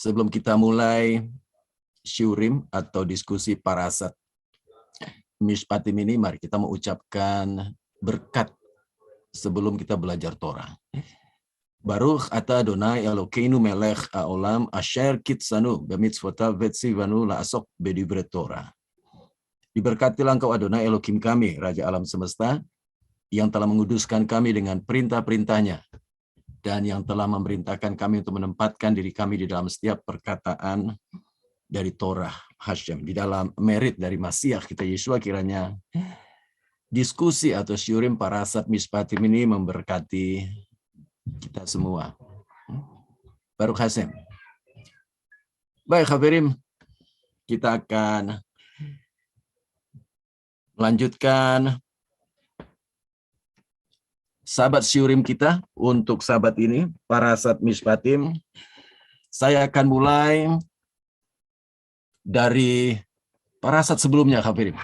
Sebelum kita mulai syurim atau diskusi parasat Mishpatim ini, mari kita mengucapkan berkat sebelum kita belajar Torah. Baruch ata Adonai Elokeinu melech haolam asher kitsanu b'mitzvotav v'tzivanu la'asok b'divrei Torah. Diberkatilah engkau Adonai Elohim kami, Raja alam semesta, yang telah menguduskan kami dengan perintah-perintahnya, dan yang telah memerintahkan kami untuk menempatkan diri kami di dalam setiap perkataan dari Torah Hashem, di dalam merit dari Masiah kita Yeshua. Kiranya diskusi atau syurim parasat Mishpatim ini memberkati kita semua. Baruch Hashem. Baik, Hafirim, kita akan melanjutkan sahabat syurim kita untuk sahabat ini, parasat Mishpatim. Saya akan mulai dari parasat sebelumnya, Hafirim.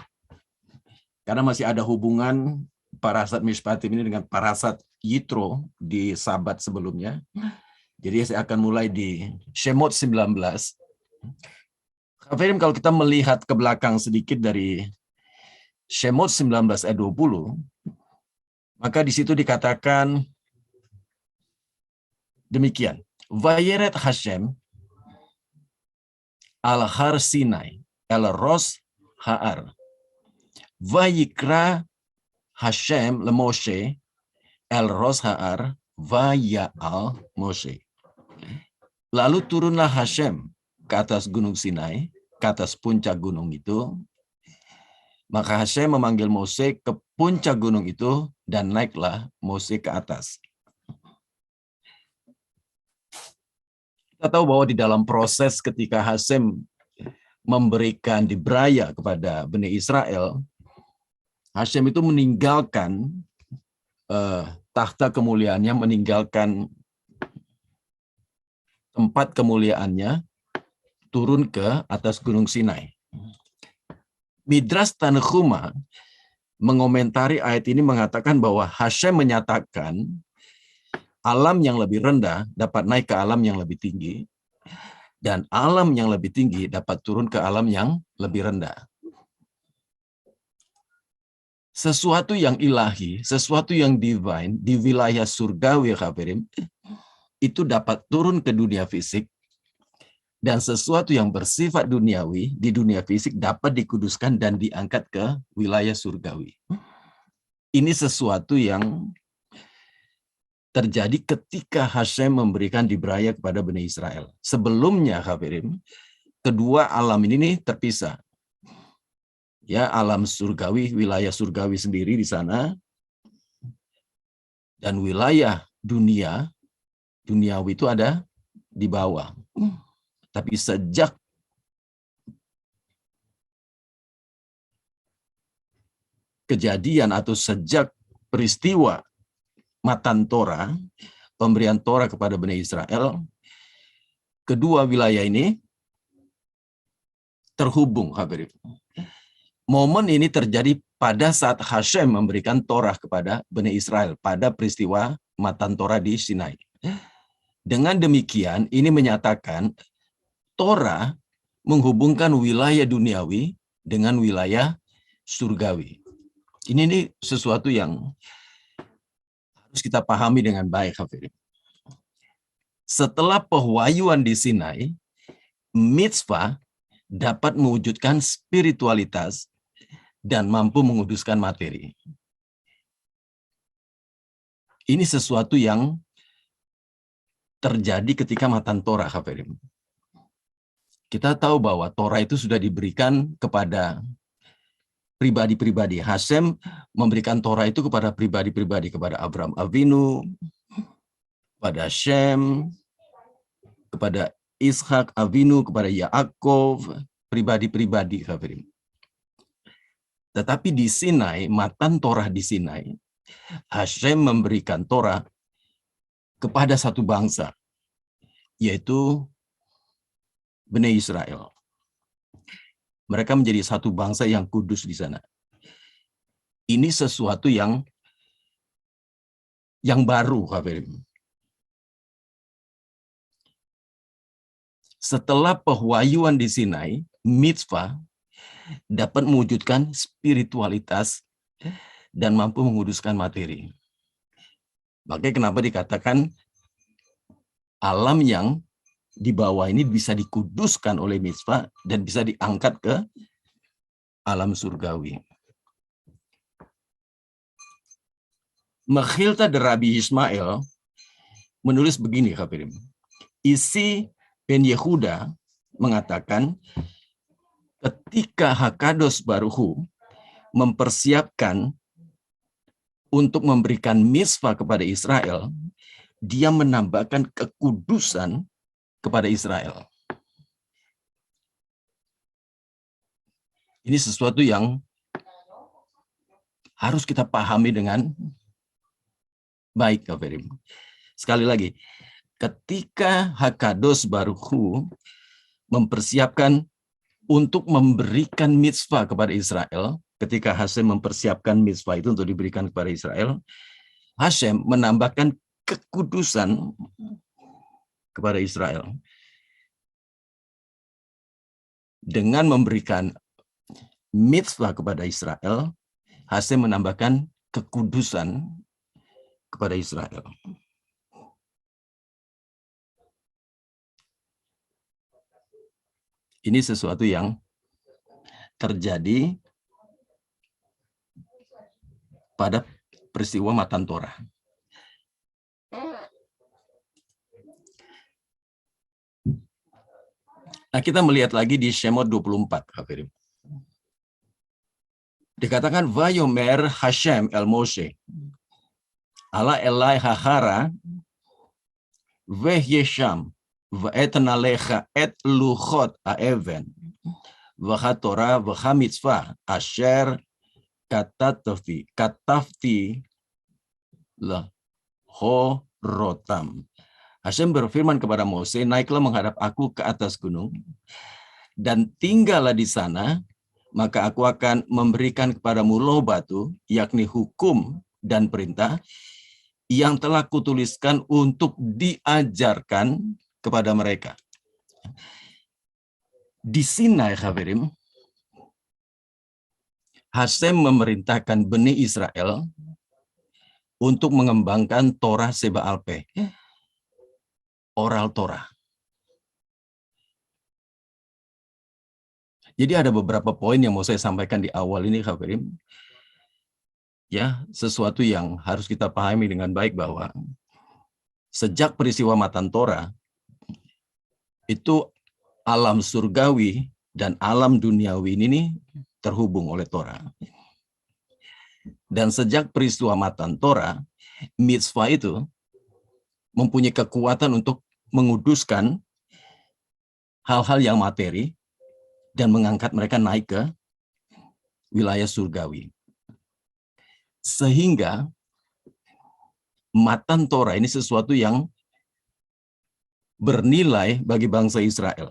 Karena masih ada hubungan parasat Mishpatim ini dengan parasat Yitro di sahabat sebelumnya. Jadi saya akan mulai di Shemot 19. Hafirim, kalau kita melihat ke belakang sedikit dari Shemot 19 ayat 20, maka di situ dikatakan demikian. Vayeret Hashem al-Har Sinai el-Ros Ha'ar. Vayikra Hashem le-Moshe el-Ros Ha'ar vaya'al Moshe. Lalu turunlah Hashem ke atas gunung Sinai, ke atas puncak gunung itu. Maka Hashem memanggil Mose ke puncak gunung itu, dan naiklah Mose ke atas. Kita tahu bahwa di dalam proses ketika Hashem memberikan dibraya kepada Bani Israel, Hashem itu meninggalkan tahta kemuliaannya, meninggalkan tempat kemuliaannya, turun ke atas gunung Sinai. Midrash Tanhuma mengomentari ayat ini mengatakan bahwa Hashem menyatakan alam yang lebih rendah dapat naik ke alam yang lebih tinggi, dan alam yang lebih tinggi dapat turun ke alam yang lebih rendah. Sesuatu yang ilahi, sesuatu yang divine di wilayah surgawi, Hafirim, itu dapat turun ke dunia fisik, dan sesuatu yang bersifat duniawi di dunia fisik dapat dikuduskan dan diangkat ke wilayah surgawi. Ini sesuatu yang terjadi ketika Hashem memberikan dibraya kepada Bani Israel. Sebelumnya, Hafirim, kedua alam ini terpisah. Ya, alam surgawi, wilayah surgawi sendiri di sana, dan wilayah duniawi itu ada di bawah. Tapi sejak kejadian atau sejak peristiwa Matan Torah, pemberian Torah kepada Bani Israel, kedua wilayah ini terhubung, Hafirim. Momen ini terjadi pada saat Hashem memberikan Torah kepada Bani Israel pada peristiwa Matan Torah di Sinai. Dengan demikian, ini menyatakan Torah menghubungkan wilayah duniawi dengan wilayah surgawi. Ini sesuatu yang harus kita pahami dengan baik, Hafirim. Setelah pewahyuan di Sinai, mitzvah dapat mewujudkan spiritualitas dan mampu menguduskan materi. Ini sesuatu yang terjadi ketika Matan Torah, Hafirim. Kita tahu bahwa Torah itu sudah diberikan kepada pribadi-pribadi. Hashem memberikan Torah itu kepada pribadi-pribadi, kepada Abraham Avinu, kepada Shem, kepada Ishak Avinu, kepada Yaakov, pribadi-pribadi, Hafirim. Tetapi di Sinai, Matan Torah di Sinai, Hashem memberikan Torah kepada satu bangsa, yaitu Bani Israel. Mereka menjadi satu bangsa yang kudus di sana. Ini sesuatu yang baru, Hafirim. setelah pewahyuan di Sinai, mitzvah dapat mewujudkan spiritualitas dan mampu menguduskan materi. Makanya kenapa dikatakan alam yang di bawah ini bisa dikuduskan oleh mitzvah dan bisa diangkat ke alam surgawi. Mekhilta dari Rabbi Ismail menulis begini, Hafirim. Isi Ben Yehuda mengatakan ketika Hakados Baruhu mempersiapkan untuk memberikan mitzvah kepada Israel, dia menambahkan kekudusan kepada Israel. Ini sesuatu yang harus kita pahami dengan baik, Kafirim. Sekali lagi, ketika Hakados Baruhu mempersiapkan untuk memberikan mitzvah kepada Israel, ketika Hashem mempersiapkan mitzvah itu untuk diberikan kepada Israel, Hashem menambahkan kekudusan kepada Israel. Dengan memberikan mitzvah kepada Israel, Hashem menambahkan kekudusan kepada Israel. Ini sesuatu yang terjadi pada peristiwa Matan Torah. Nah, kita melihat lagi di Shemot 24, Hafirim. Dikatakan, Vayomer Hashem el Moshe, ala elai hahara, veh yesham, v'etanalecha et luchot ha'even, v'hatorah v'hamitzvah, asher katafti lahorotam. Hashem berfirman kepada Mose, naiklah menghadap aku ke atas gunung, dan tinggallah di sana, maka aku akan memberikan kepadamu loh batu, yakni hukum dan perintah, yang telah kutuliskan untuk diajarkan kepada mereka. Di Sinai, Hafirim, Hashem memerintahkan Bani Israel untuk mengembangkan Torah Seba Alpeh, oral Torah. Jadi ada beberapa poin yang mau saya sampaikan di awal ini, Hafirim. Ya, sesuatu yang harus kita pahami dengan baik bahwa sejak peristiwa Matan Torah, itu alam surgawi dan alam duniawi ini terhubung oleh Torah. Dan sejak peristiwa Matan Torah, mitzvah itu mempunyai kekuatan untuk menguduskan hal-hal yang materi dan mengangkat mereka naik ke wilayah surgawi. Sehingga Matan Torah ini sesuatu yang bernilai bagi bangsa Israel.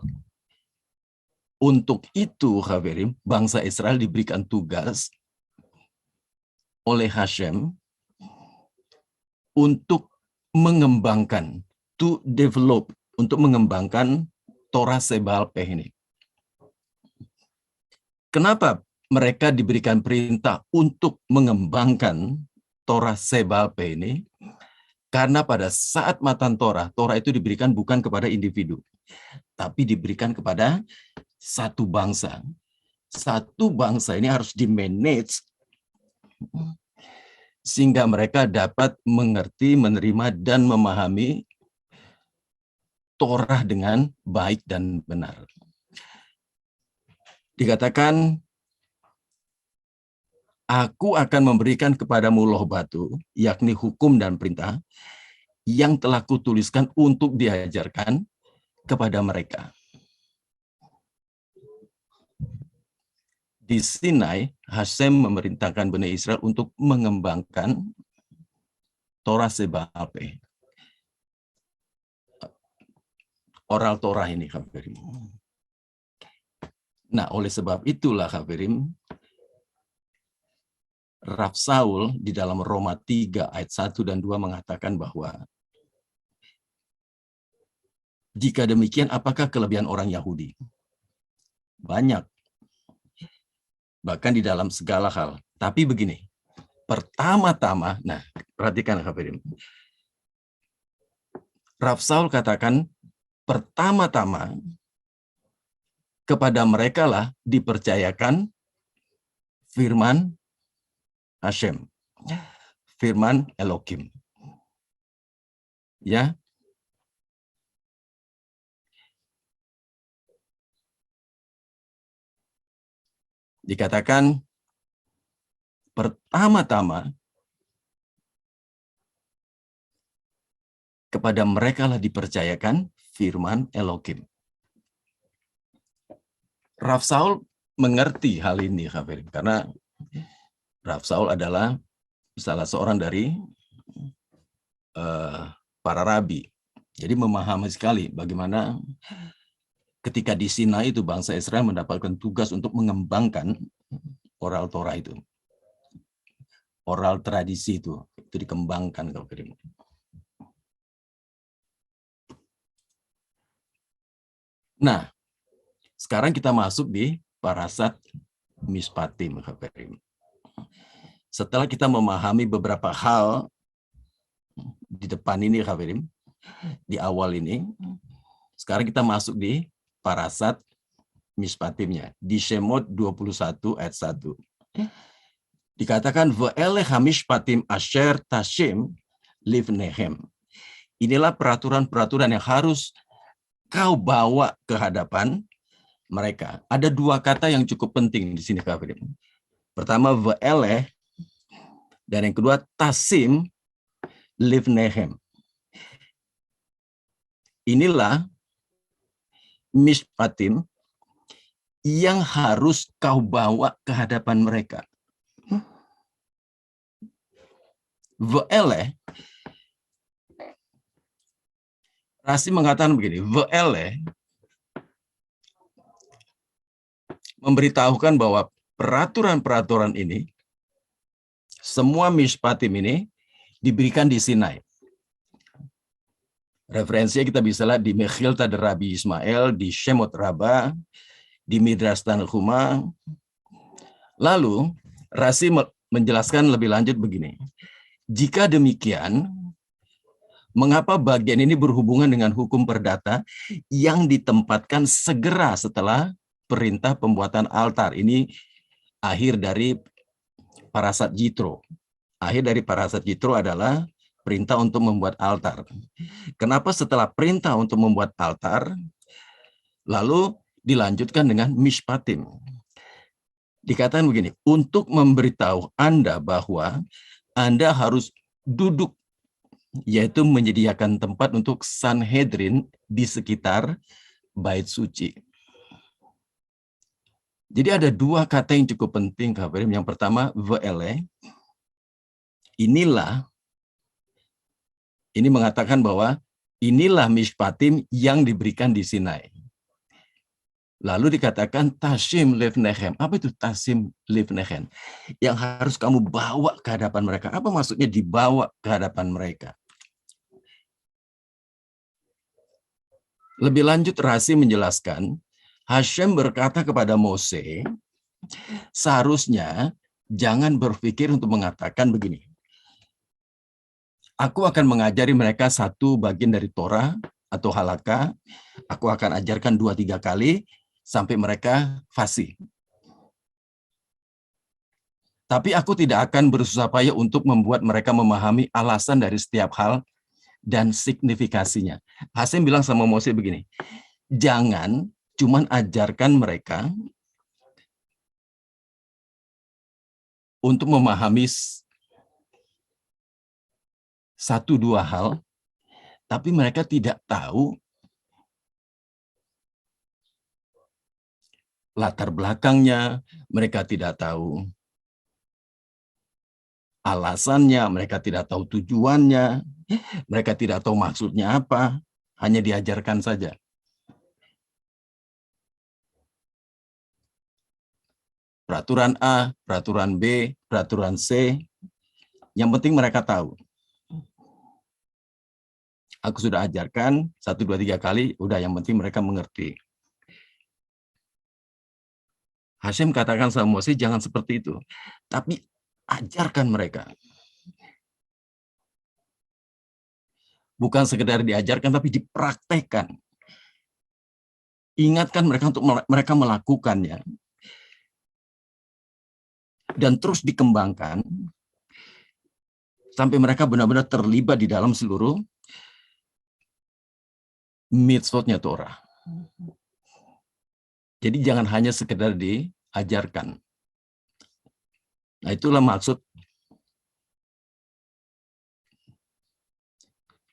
Untuk itu, Hafirim, bangsa Israel diberikan tugas oleh Hashem untuk mengembangkan, to develop, untuk mengembangkan Torah Seba Alpeh ini. Kenapa mereka diberikan perintah untuk mengembangkan Torah Seba Alpeh ini? Karena pada saat Matan Torah, Torah itu diberikan bukan kepada individu, tapi diberikan kepada satu bangsa. Satu bangsa ini harus di-manage sehingga mereka dapat mengerti, menerima, dan memahami Torah dengan baik dan benar. Dikatakan, aku akan memberikan kepadamu loh batu, yakni hukum dan perintah, yang telah kutuliskan untuk diajarkan kepada mereka. Di Sinai, Hashem memerintahkan Bani Israel untuk mengembangkan Torah Seba Alpeh. Oral Torah ini, Hafirim. Nah, oleh sebab itulah, Hafirim, Rav Saul di dalam Roma 3 ayat 1 dan 2 mengatakan bahwa Jika demikian, apakah kelebihan orang Yahudi? Banyak. Bahkan di dalam segala hal. Tapi begini, pertama-tama, nah perhatikan Hafirin. Rav Saul katakan, pertama-tama kepada mereka lah dipercayakan firman Hashem, firman Elohim. Ya. Dikatakan pertama-tama kepada mereka lah dipercayakan firman Elohim. Rav Saul mengerti hal ini, Hafirin, karena Rav Saul adalah salah seorang dari para rabi. Jadi memahami sekali bagaimana ketika di Sinai itu bangsa Israel mendapatkan tugas untuk mengembangkan oral Torah itu. Oral tradisi itu dikembangkan, Hafirin. Nah, sekarang kita masuk di parasat Mishpatim, Hafirin. Setelah kita memahami beberapa hal di depan ini, Hafirin, di awal ini, sekarang kita masuk di parasat Mishpatimnya. Di Shemot 21 ayat 1. Dikatakan, Ve'ele hamishpatim asher tashim livnehem. Inilah peraturan-peraturan yang harus kau bawa ke hadapan mereka. Ada dua kata yang cukup penting di sini, Hafirin. Pertama, ve'ele, dan yang kedua, tasim livnehem. Inilah mishpatim yang harus kau bawa ke hadapan mereka. Ve'ele, Rasi mengatakan begini, ve'ele memberitahukan bahwa peraturan-peraturan ini, semua mishpatim ini diberikan di Sinai. Referensinya kita bisa lihat di Mechilta de Rabbi Ismail, di Shemot Rabbah, di Midrash Tanhuma. Lalu, Rasi menjelaskan lebih lanjut begini. Jika demikian, mengapa bagian ini berhubungan dengan hukum perdata yang ditempatkan segera setelah perintah pembuatan altar? Ini akhir dari parasat Jitro. Akhir dari parasat Jitro adalah perintah untuk membuat altar. Kenapa setelah perintah untuk membuat altar, lalu dilanjutkan dengan mishpatim? Dikatakan begini, untuk memberitahu Anda bahwa Anda harus duduk, yaitu menyediakan tempat untuk Sanhedrin di sekitar bait suci. Jadi ada dua kata yang cukup penting, Hafirin. Yang pertama, ve'ele. Inilah, ini mengatakan bahwa inilah mishpatim yang diberikan di Sinai. Lalu dikatakan tasim livnechem. Apa itu tasim livnechem? Yang harus kamu bawa ke hadapan mereka. Apa maksudnya dibawa ke hadapan mereka? Lebih lanjut, Rasi menjelaskan, Hashem berkata kepada Mose, seharusnya jangan berpikir untuk mengatakan begini, aku akan mengajari mereka satu bagian dari Torah atau halakha, aku akan ajarkan 2-3 kali sampai mereka fasih. Tapi aku tidak akan bersusah payah untuk membuat mereka memahami alasan dari setiap hal dan signifikasinya. Hashem bilang sama Mose begini, jangan cuman ajarkan mereka untuk memahami 1-2 hal, tapi mereka tidak tahu latar belakangnya, mereka tidak tahu alasannya, mereka tidak tahu tujuannya, mereka tidak tahu maksudnya apa, hanya diajarkan saja. Peraturan A, peraturan B, peraturan C, yang penting mereka tahu. Aku sudah ajarkan 1, 2, 3 kali, udah yang penting mereka mengerti. Hashem katakan sama Moses, jangan seperti itu. Tapi ajarkan mereka. Bukan sekedar diajarkan, tapi dipraktekkan. Ingatkan mereka untuk mereka melakukannya. Dan terus dikembangkan, sampai mereka benar-benar terlibat di dalam seluruh mitzvotnya Torah. Jadi jangan hanya sekedar diajarkan. Nah, itulah maksud.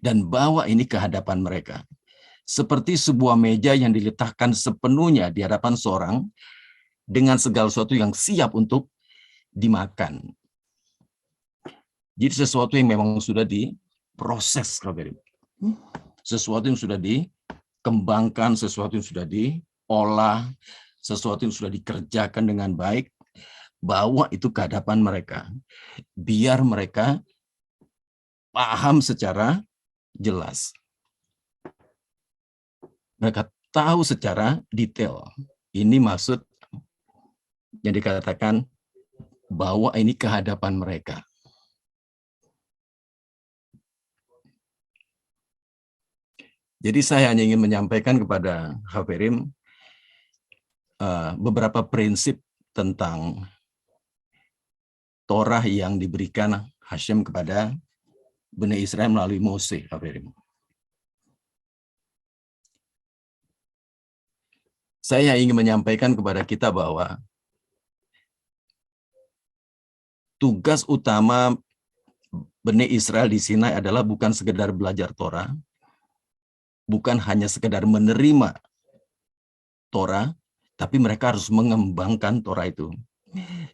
Dan bawa ini ke hadapan mereka. Seperti sebuah meja yang diletakkan sepenuhnya di hadapan seorang dengan segala sesuatu yang siap untuk dimakan. Jadi sesuatu yang memang sudah diproses. Sesuatu yang sudah dikembangkan, sesuatu yang sudah diolah, sesuatu yang sudah dikerjakan dengan baik, bawa itu ke hadapan mereka. Biar mereka paham secara jelas. Mereka tahu secara detail. Ini maksud yang dikatakan bawa ini ke hadapan mereka. Jadi saya hanya ingin menyampaikan kepada Hafirim beberapa prinsip tentang Torah yang diberikan Hashem kepada Bani Israel melalui Mose, Hafirim. Saya ingin menyampaikan kepada kita bahwa tugas utama Bani Israel di Sinai adalah bukan sekedar belajar Torah, bukan hanya sekedar menerima Torah, tapi mereka harus mengembangkan Torah itu.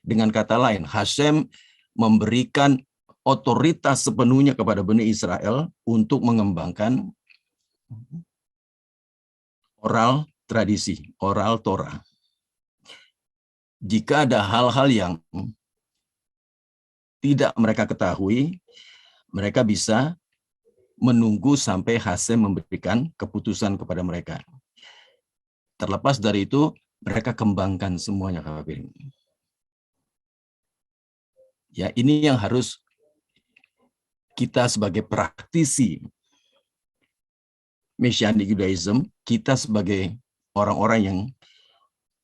Dengan kata lain, Hashem memberikan otoritas sepenuhnya kepada Bani Israel untuk mengembangkan oral tradisi, oral Torah. Jika ada hal-hal yang tidak mereka ketahui, mereka bisa menunggu sampai Hashem memberikan keputusan kepada mereka. Terlepas dari itu, mereka kembangkan semuanya, Kak. Ya, ini yang harus kita sebagai praktisi Messianic Judaism, kita sebagai orang-orang yang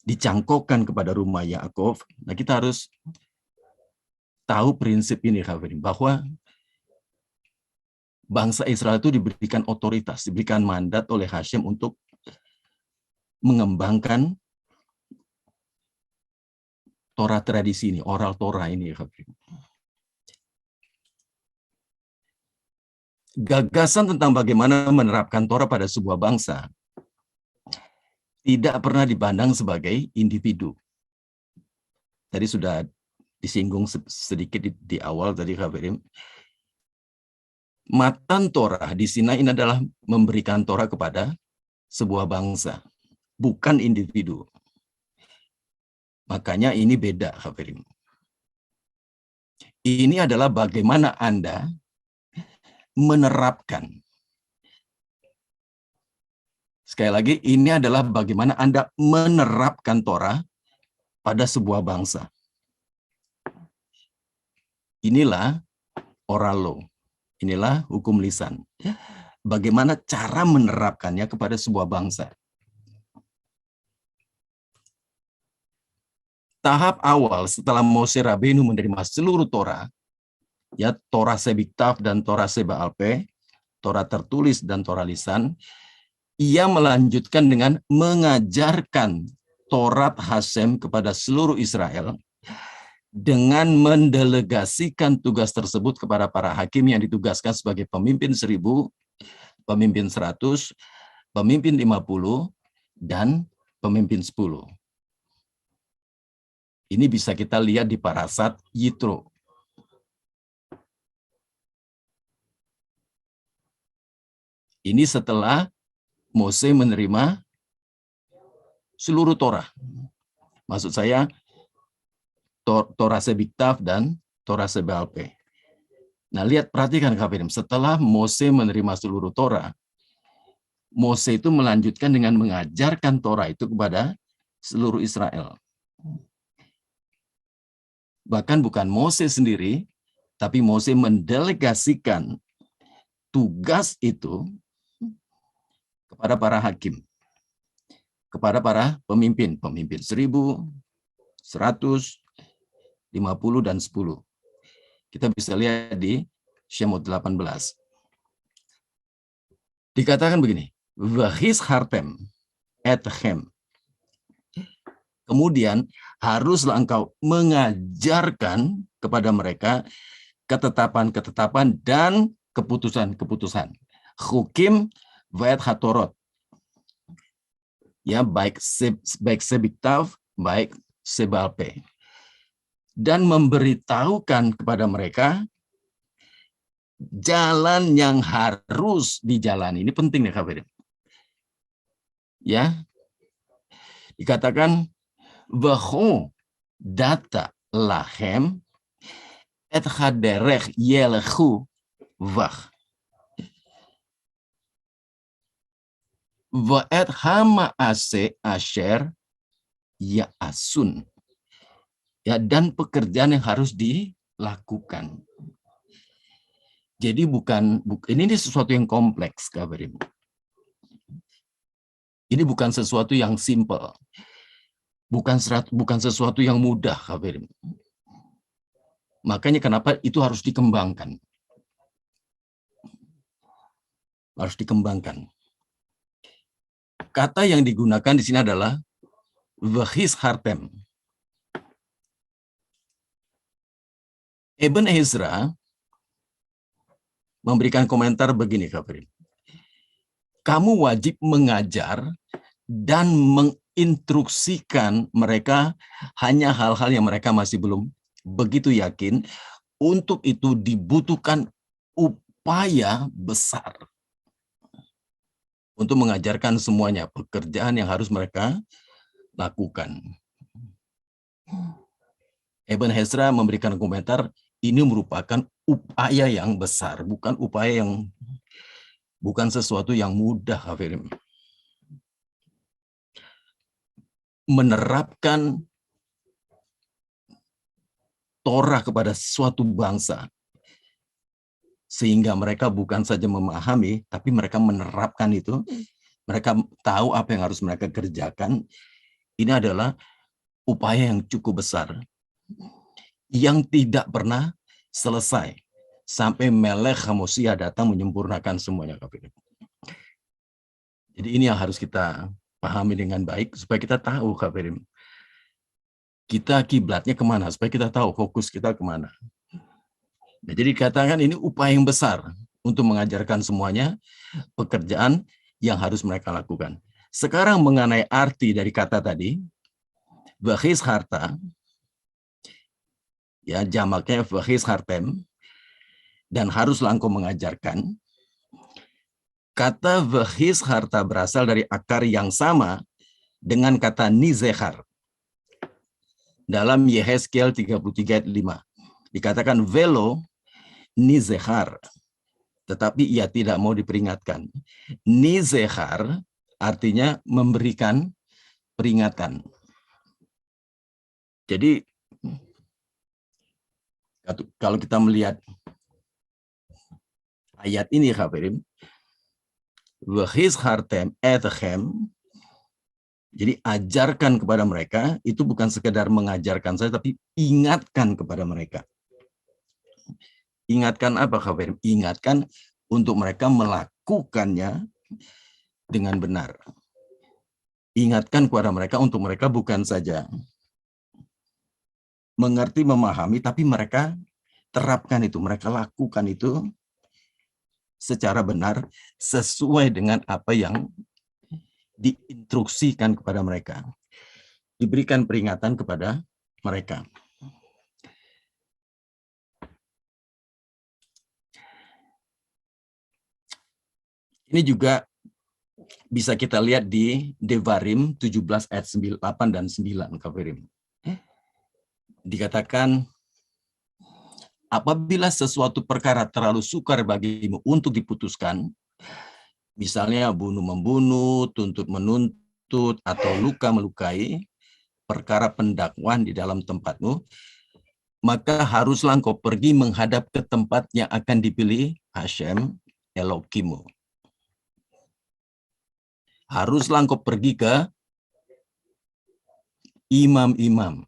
dicangkokkan kepada rumah Yaakov, nah kita harus tahu prinsip ini, bahwa bangsa Israel itu diberikan otoritas, diberikan mandat oleh Hashem untuk mengembangkan Torah tradisi ini, oral Torah ini. Gagasan tentang bagaimana menerapkan Torah pada sebuah bangsa tidak pernah dipandang sebagai individu. Tadi sudah disinggung sedikit di awal tadi, Hafirim. Matan Torah di Sinai ini adalah memberikan Torah kepada sebuah bangsa, bukan individu. Makanya ini beda, Hafirim. Ini adalah bagaimana Anda menerapkan. Sekali lagi, ini adalah bagaimana Anda menerapkan Torah pada sebuah bangsa. Inilah oral law. Inilah hukum lisan. Bagaimana cara menerapkannya kepada sebuah bangsa. Tahap awal setelah Moshe Rabbeinu menerima seluruh Torah, ya Torah Sebiktav dan Torah Sebaalpe, Torah tertulis dan Torah lisan, ia melanjutkan dengan mengajarkan Torat Hashem kepada seluruh Israel dengan mendelegasikan tugas tersebut kepada para hakim yang ditugaskan sebagai pemimpin 1000, pemimpin 100, pemimpin 50, dan pemimpin 10. Ini bisa kita lihat di Parasat Yitro. Ini setelah Mose menerima seluruh Torah. Maksud saya, Torah Sebiktav dan Torah Sebaalpe. Nah, lihat, perhatikan Kafirim, setelah Mose menerima seluruh Torah, Mose itu melanjutkan dengan mengajarkan Torah itu kepada seluruh Israel. Bahkan bukan Mose sendiri, tapi Mose mendelegasikan tugas itu kepada para hakim, kepada para pemimpin 1.000, 150, dan 10. Kita bisa lihat di Shemot 18. Dikatakan begini, Vahis hartem etchem. Kemudian haruslah engkau mengajarkan kepada mereka ketetapan-ketetapan dan keputusan-keputusan. Hukim vayat hatorot. Ya, baik sebiktav, baik sebalpe. Dan memberitahukan kepada mereka jalan yang harus dijalani. Ini penting ya, Kafirin. Ya, dikatakan Vahu data lahem et haderech yelechu vach. Va'et hama ase asher ya asun. Ya, dan pekerjaan yang harus dilakukan. Jadi ini sesuatu yang kompleks, Kafirin. Ini bukan sesuatu yang simple. Bukan sesuatu yang mudah, Kafirin. Makanya kenapa itu harus dikembangkan. Harus dikembangkan. Kata yang digunakan di sini adalah vahis hartem. Ibn Ezra memberikan komentar begini, Kafirin. Kamu wajib mengajar dan menginstruksikan mereka hanya hal-hal yang mereka masih belum begitu yakin. Untuk itu dibutuhkan upaya besar untuk mengajarkan semuanya pekerjaan yang harus mereka lakukan. Ibn Ezra memberikan komentar, ini merupakan upaya yang besar, bukan sesuatu yang mudah, Kafirin. Menerapkan Torah kepada suatu bangsa sehingga mereka bukan saja memahami, tapi mereka menerapkan itu. Mereka tahu apa yang harus mereka kerjakan. Ini adalah upaya yang cukup besar yang tidak pernah selesai sampai Melech HaMoshiach datang menyempurnakan semuanya. Jadi ini yang harus kita pahami dengan baik supaya kita tahu, Kafirin, kita kiblatnya kemana, supaya kita tahu fokus kita kemana. Nah, jadi katakan ini upaya yang besar untuk mengajarkan semuanya pekerjaan yang harus mereka lakukan. Sekarang mengenai arti dari kata tadi, vahis harta, ya jamaknya vahis hartem, dan haruslah engkau mengajarkan. Kata vahis harta berasal dari akar yang sama dengan kata nizehar. Dalam Yehezkiel 33 ayat 5. Dikatakan velo nizehar, tetapi ia tidak mau diperingatkan. Nizehar artinya memberikan peringatan. Jadi kalau kita melihat ayat ini, Kafirin, vahis hartem etchem, jadi ajarkan kepada mereka, itu bukan sekedar mengajarkan saja, tapi ingatkan kepada mereka. Ingatkan apa, Kafirin? Ingatkan untuk mereka melakukannya dengan benar. Ingatkan kepada mereka untuk mereka bukan saja mengerti, memahami, tapi mereka terapkan itu, mereka lakukan itu secara benar, sesuai dengan apa yang diinstruksikan kepada mereka. Diberikan peringatan kepada mereka. Ini juga bisa kita lihat di Devarim 17 ayat 8 dan 9, Kafirin. Dikatakan, apabila sesuatu perkara terlalu sukar bagimu untuk diputuskan, misalnya bunuh-membunuh, tuntut-menuntut, atau luka-melukai, perkara pendakwaan di dalam tempatmu, maka haruslah engkau pergi menghadap ke tempat yang akan dipilih Hashem Elokimu. Haruslah engkau pergi ke imam-imam.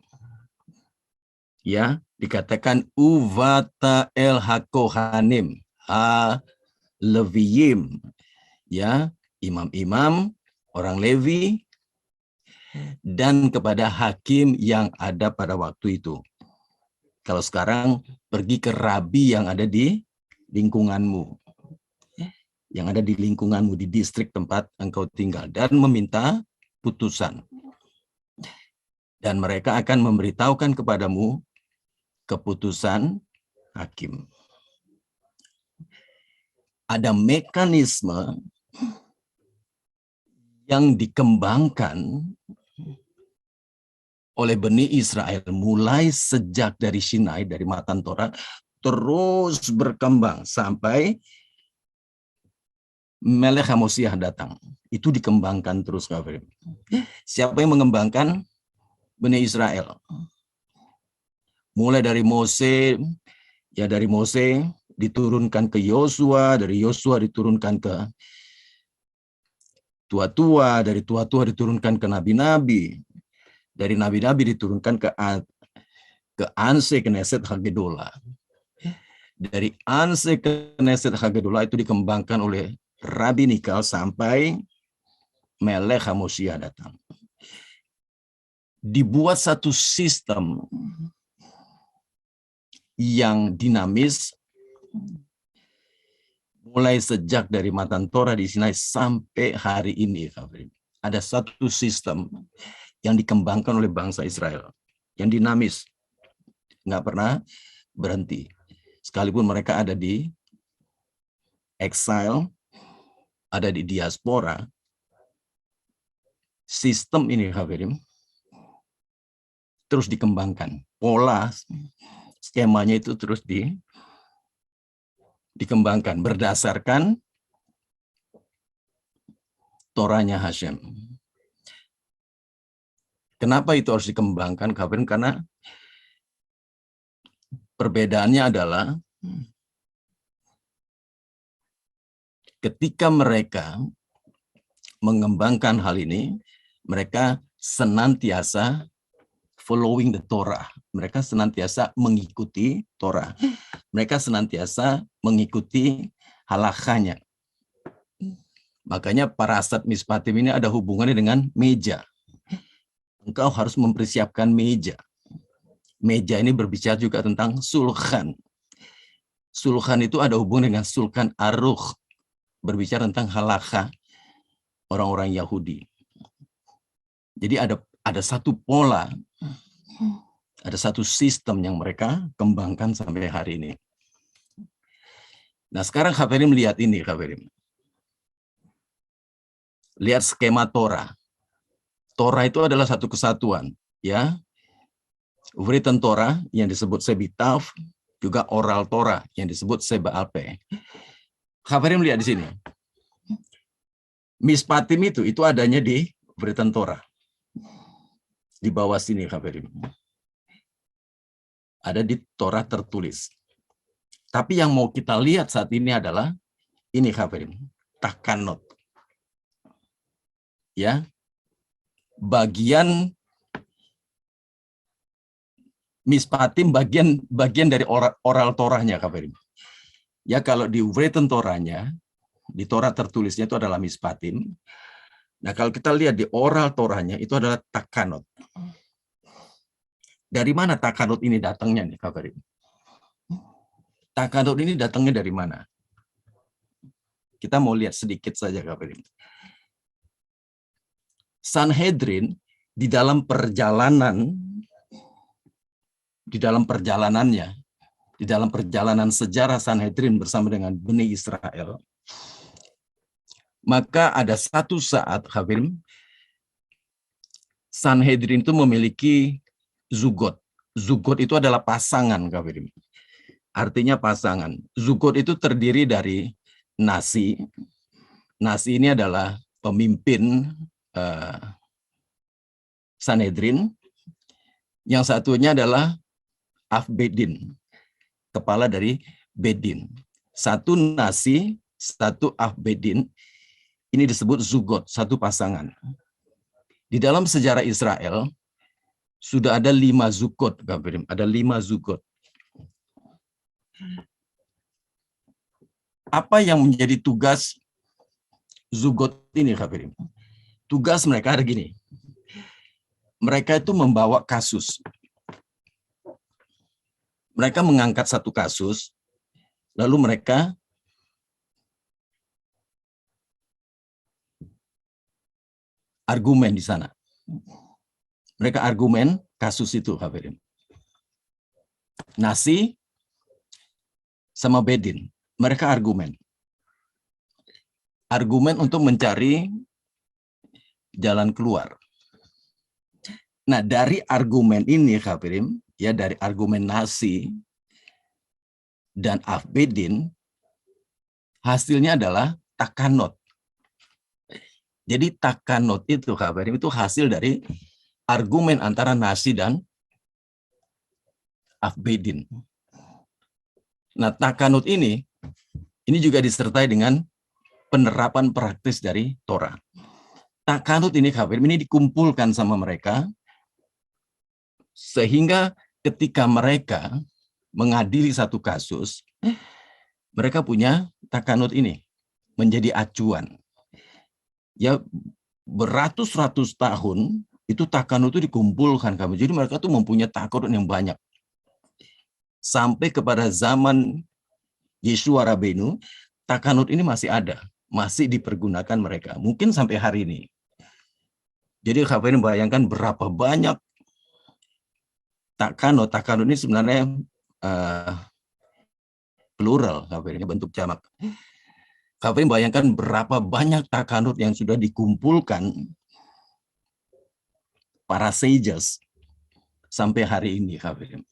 Ya, dikatakan Uvata el Hakohanim, ha Leviyim, ya, imam-imam, orang Levi, dan kepada hakim yang ada pada waktu itu. Kalau sekarang pergi ke rabi yang ada di lingkunganmu, yang ada di lingkunganmu, di distrik tempat engkau tinggal, dan meminta putusan. Dan mereka akan memberitahukan kepadamu keputusan hakim. Ada mekanisme yang dikembangkan oleh Bani Israel mulai sejak dari Sinai, dari Matan Torah, terus berkembang sampai Melech HaMoshiach datang. Itu dikembangkan terus. Siapa yang mengembangkan? Bani Israel. Mulai dari Mose, ya dari Mose diturunkan ke Yosua, dari Yosua diturunkan ke tua-tua, dari tua-tua diturunkan ke nabi-nabi, dari nabi-nabi diturunkan ke Anse Knesset Hagedolah. Dari Anse Knesset Hagedolah itu dikembangkan oleh Rabbi Nikal sampai Melech HaMoshiach datang. Dibuat satu sistem yang dinamis mulai sejak dari Matan Torah di Sinai sampai hari ini. Ada satu sistem yang dikembangkan oleh bangsa Israel yang dinamis, nggak pernah berhenti. Sekalipun mereka ada di exile, ada di diaspora, sistem ini terus dikembangkan. Pola skemanya itu terus dikembangkan berdasarkan Torahnya Hashem. Kenapa itu harus dikembangkan? Karena perbedaannya adalah ketika mereka mengembangkan hal ini, mereka senantiasa following the Torah. Mereka senantiasa mengikuti Torah. Mereka senantiasa mengikuti halakhanya. Makanya parasat mispatim ini ada hubungannya dengan meja. Engkau harus mempersiapkan meja. Meja ini berbicara juga tentang sulkhan. Sulkhan itu ada hubungan dengan sulkhan aruch. Berbicara tentang halakha orang-orang Yahudi. Jadi ada satu pola, ada satu sistem yang mereka kembangkan sampai hari ini. Nah sekarang Haverim lihat ini, Haverim. Lihat skema Torah. Torah itu adalah satu kesatuan, ya. Written Torah yang disebut Sebitav, juga oral Torah yang disebut Sebaalpe. Haverim lihat di sini. Mispatim itu adanya di Written Torah. Di bawah sini, Haverim. Ada di Torah tertulis. Tapi yang mau kita lihat saat ini adalah ini, Haverim. Takanot. Ya. Bagian mispatim bagian dari oral Torahnya, Haverim. Ya, kalau di written Torahnya, di Torah tertulisnya itu adalah mispatim. Nah, kalau kita lihat di oral Torahnya itu adalah takanot. Dari mana takanot ini datangnya nih, Haverim? Takanot ini datangnya dari mana? Kita mau lihat sedikit saja, Haverim. Sanhedrin di dalam perjalanannya, di dalam perjalanan sejarah Sanhedrin bersama dengan Bani Israel, maka ada satu saat, Haverim, Sanhedrin itu memiliki zugot. Zugot itu adalah pasangan, Haverim. artinya pasangan. Zukot itu terdiri dari nasi. Nasi ini adalah pemimpin Sanhedrin. Yang satunya adalah Af-Bedin, kepala dari Bedin. Satu nasi, satu Af-Bedin, ini disebut zugot, satu pasangan. Di dalam sejarah Israel, sudah ada 5 zugot, ada 5 zugot. Apa yang menjadi tugas zugot ini, Kafirim? Tugas mereka ada gini. Mereka itu membawa kasus. Mereka mengangkat satu kasus, lalu mereka argumen di sana. Mereka argumen kasus itu, Hafirin. Nasi sama Bedin, mereka argumen. Argumen untuk mencari jalan keluar. Nah, dari argumen ini, Hafirin, ya dari argumen Nasi dan Af-Bedin, hasilnya adalah takanot. Jadi takanot itu, Hafirin, itu hasil dari argumen antara Nasi dan Af-Bedin. Nah, takanut ini juga disertai dengan penerapan praktis dari Torah. Takanut ini, Hafirin, ini dikumpulkan sama mereka, sehingga ketika mereka mengadili satu kasus, mereka punya takanut ini menjadi acuan. Ya, beratus-ratus tahun itu takanut itu dikumpulkan, kami. Jadi mereka tuh mempunyai takanut yang banyak. Sampai kepada zaman Yeshua Rabbeinu, takanut ini masih ada, masih dipergunakan mereka. Mungkin sampai hari ini. Jadi kalian bayangkan berapa banyak takanut. Takanut ini sebenarnya plural, kalian bentuk jamak. Kalian bayangkan berapa banyak takanut yang sudah dikumpulkan para sages sampai hari ini, kalian.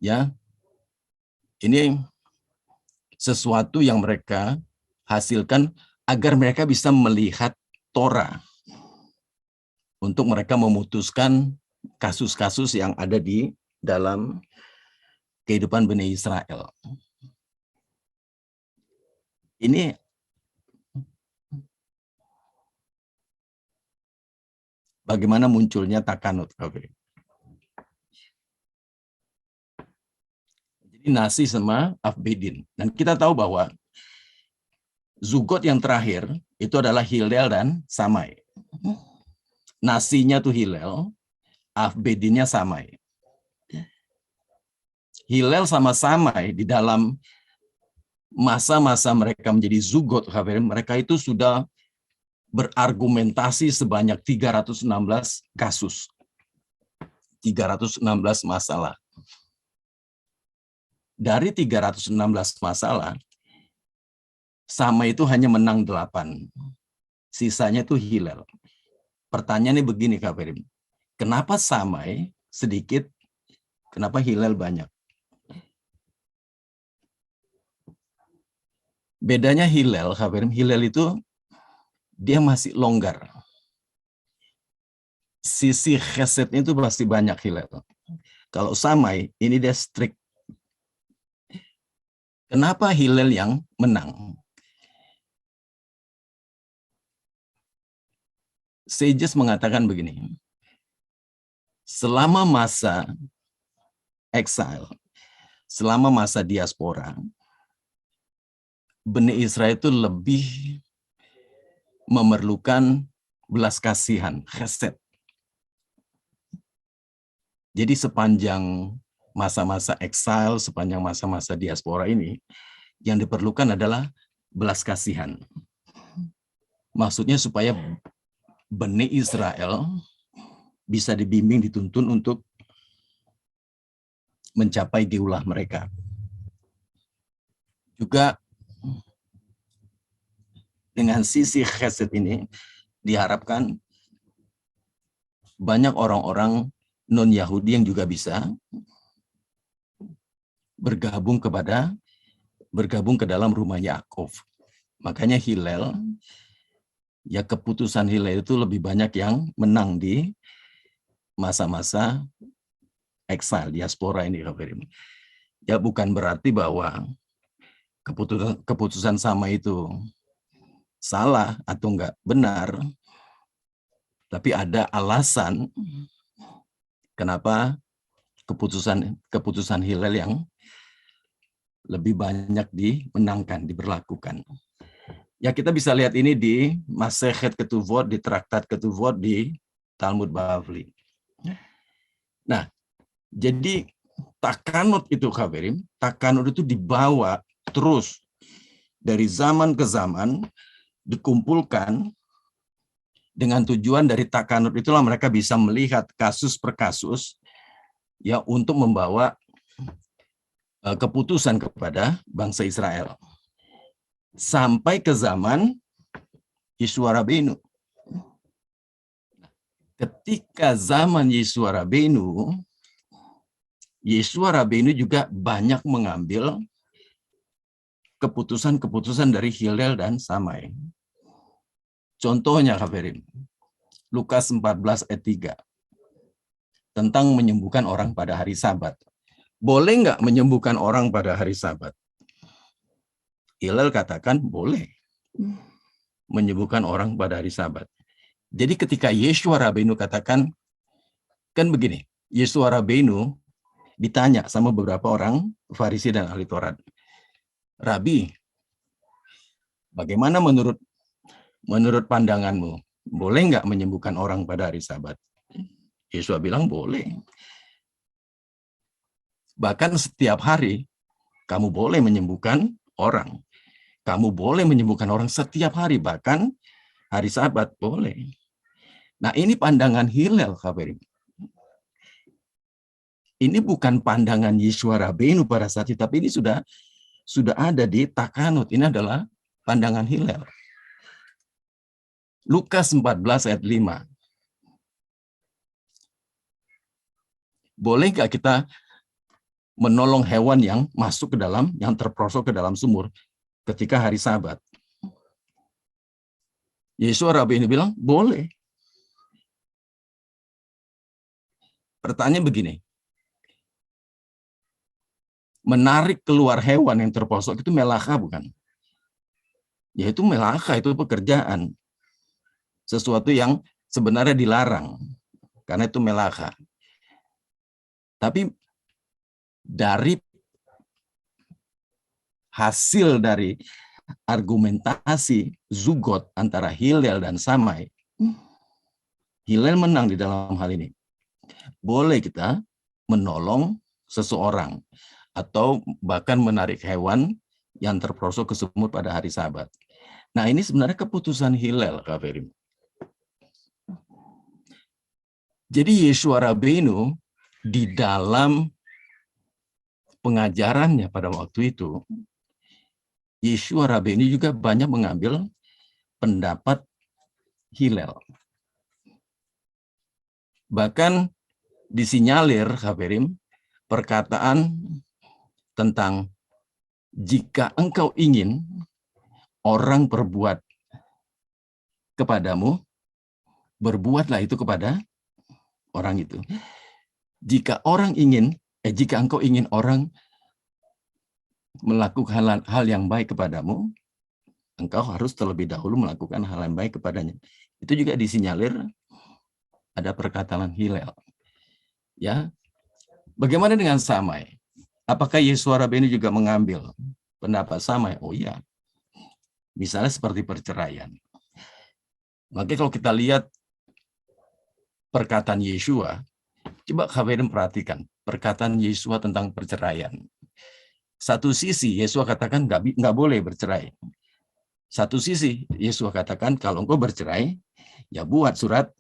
Ya, ini sesuatu yang mereka hasilkan agar mereka bisa melihat Torah untuk mereka memutuskan kasus-kasus yang ada di dalam kehidupan Bani Israel. Ini bagaimana munculnya takanut. Jadi Nasi sama Af-Bedin. Dan kita tahu bahwa zugot yang terakhir itu adalah Hillel dan Samai. Nasinya tuh Hillel, Af-Bedinnya Samai. Hillel sama Samai di dalam masa-masa mereka menjadi zugot, mereka itu sudah berargumentasi sebanyak 316 kasus. 316 masalah. Dari 316 masalah, Samai itu hanya menang 8. Sisanya itu Hillel. Pertanyaannya begini, Kak Ferim. Kenapa Samai sedikit, kenapa Hillel banyak? Bedanya Hillel, Kak Ferim, Hillel itu dia masih longgar. Sisi chesed itu pasti banyak Hillel. Kalau Samai, ini dia strict. Kenapa Hillel yang menang? Sages mengatakan begini, selama masa exile, selama masa diaspora, Bani Israel itu lebih memerlukan belas kasihan, chesed. Jadi sepanjang masa-masa exile, sepanjang masa-masa diaspora ini, yang diperlukan adalah belas kasihan. Maksudnya supaya Bani Israel bisa dibimbing, dituntun untuk mencapai geulah mereka. Juga dengan sisi chesed ini diharapkan banyak orang-orang non-Yahudi yang juga bisa bergabung ke dalam rumah Yakov. Makanya Hillel, ya keputusan Hillel itu lebih banyak yang menang di masa-masa eksil, diaspora ini. Ya bukan berarti bahwa keputusan sama itu salah atau enggak benar, tapi ada alasan kenapa keputusan Hillel yang lebih banyak dimenangkan, diberlakukan. Ya kita bisa lihat ini di Masechet Ketuvot, di Traktat Ketuvot, di Talmud Bavli. Nah, jadi takanut itu Khabirim, takanut itu dibawa terus dari zaman ke zaman, dikumpulkan dengan tujuan dari takanut itulah mereka bisa melihat kasus per kasus ya untuk membawa keputusan kepada bangsa Israel. Sampai ke zaman Yeshua Rabbeinu. Ketika zaman Yeshua Rabbeinu, Yeshua Rabbeinu juga banyak mengambil keputusan-keputusan dari Hillel dan Samai. Contohnya, Khabirim, Lukas 14 ayat 3, tentang menyembuhkan orang pada hari Sabat. Boleh nggak menyembuhkan orang pada hari Sabat? Hillel katakan boleh menyembuhkan orang pada hari Sabat. Jadi ketika Yeshua Rabbeinu katakan, kan begini, Yeshua Rabbeinu ditanya sama beberapa orang Farisi dan ahli Taurat, Rabi, bagaimana menurut pandanganmu? Boleh nggak menyembuhkan orang pada hari Sabat? Yesus bilang boleh. Bahkan setiap hari kamu boleh menyembuhkan orang. Kamu boleh menyembuhkan orang setiap hari, bahkan hari Sabat boleh. Nah ini pandangan Hillel, Khabirim. Ini bukan pandangan Yeshua Rabbeinu pada saat itu, tapi ini sudah ada di Takanut. Ini adalah pandangan Hillel. Lukas 14 ayat 5. Boleh nggak kita menolong hewan yang masuk ke dalam, yang terperosok ke dalam sumur ketika hari Sabat? Yeshua Rabbeinu bilang, boleh. Pertanyaan begini, menarik keluar hewan yang terperosok itu melaka bukan? Yaitu melaka, itu pekerjaan. Sesuatu yang sebenarnya dilarang, karena itu melaka. Tapi dari hasil dari argumentasi zugot antara Hillel dan Samai, Hillel menang di dalam hal ini. Boleh kita menolong seseorang atau bahkan menarik hewan yang terperosok ke sumur pada hari Sabat. Nah ini sebenarnya keputusan Hillel, Khabirim. Jadi Yeshua Rabbeinu di dalam pengajarannya pada waktu itu, Yeshua Rabbeinu juga banyak mengambil pendapat Hillel. Bahkan disinyalir, Khabirim, perkataan tentang jika engkau ingin orang berbuat kepadamu, berbuatlah itu kepada orang itu. Jika engkau ingin orang melakukan hal yang baik kepadamu, engkau harus terlebih dahulu melakukan hal yang baik kepadanya. Itu juga disinyalir ada perkataan Hillel. Ya, bagaimana dengan Samai? Apakah Yeshua Rabbeinu juga mengambil pendapat Samai? Oh iya. Misalnya seperti perceraian. Maka kalau kita lihat perkataan Yeshua, coba kalian perhatikan perkataan Yeshua tentang perceraian. Satu sisi Yeshua katakan nggak boleh bercerai. Satu sisi Yeshua katakan kalau engkau bercerai, ya buat surat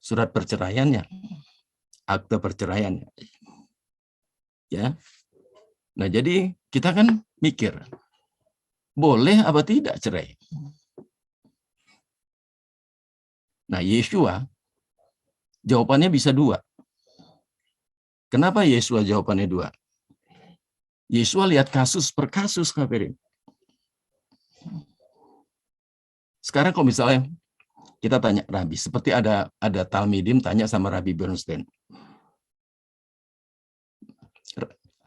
perceraiannya, akte perceraiannya. Ya. Nah, jadi kita kan mikir, boleh apa tidak cerai? Nah, Yeshua jawabannya bisa dua. Kenapa Yeshua jawabannya dua? Yesua lihat kasus per kasus, KPD. Sekarang kalau misalnya kita tanya Rabi, seperti ada Talmidim tanya sama Rabi Bernstein.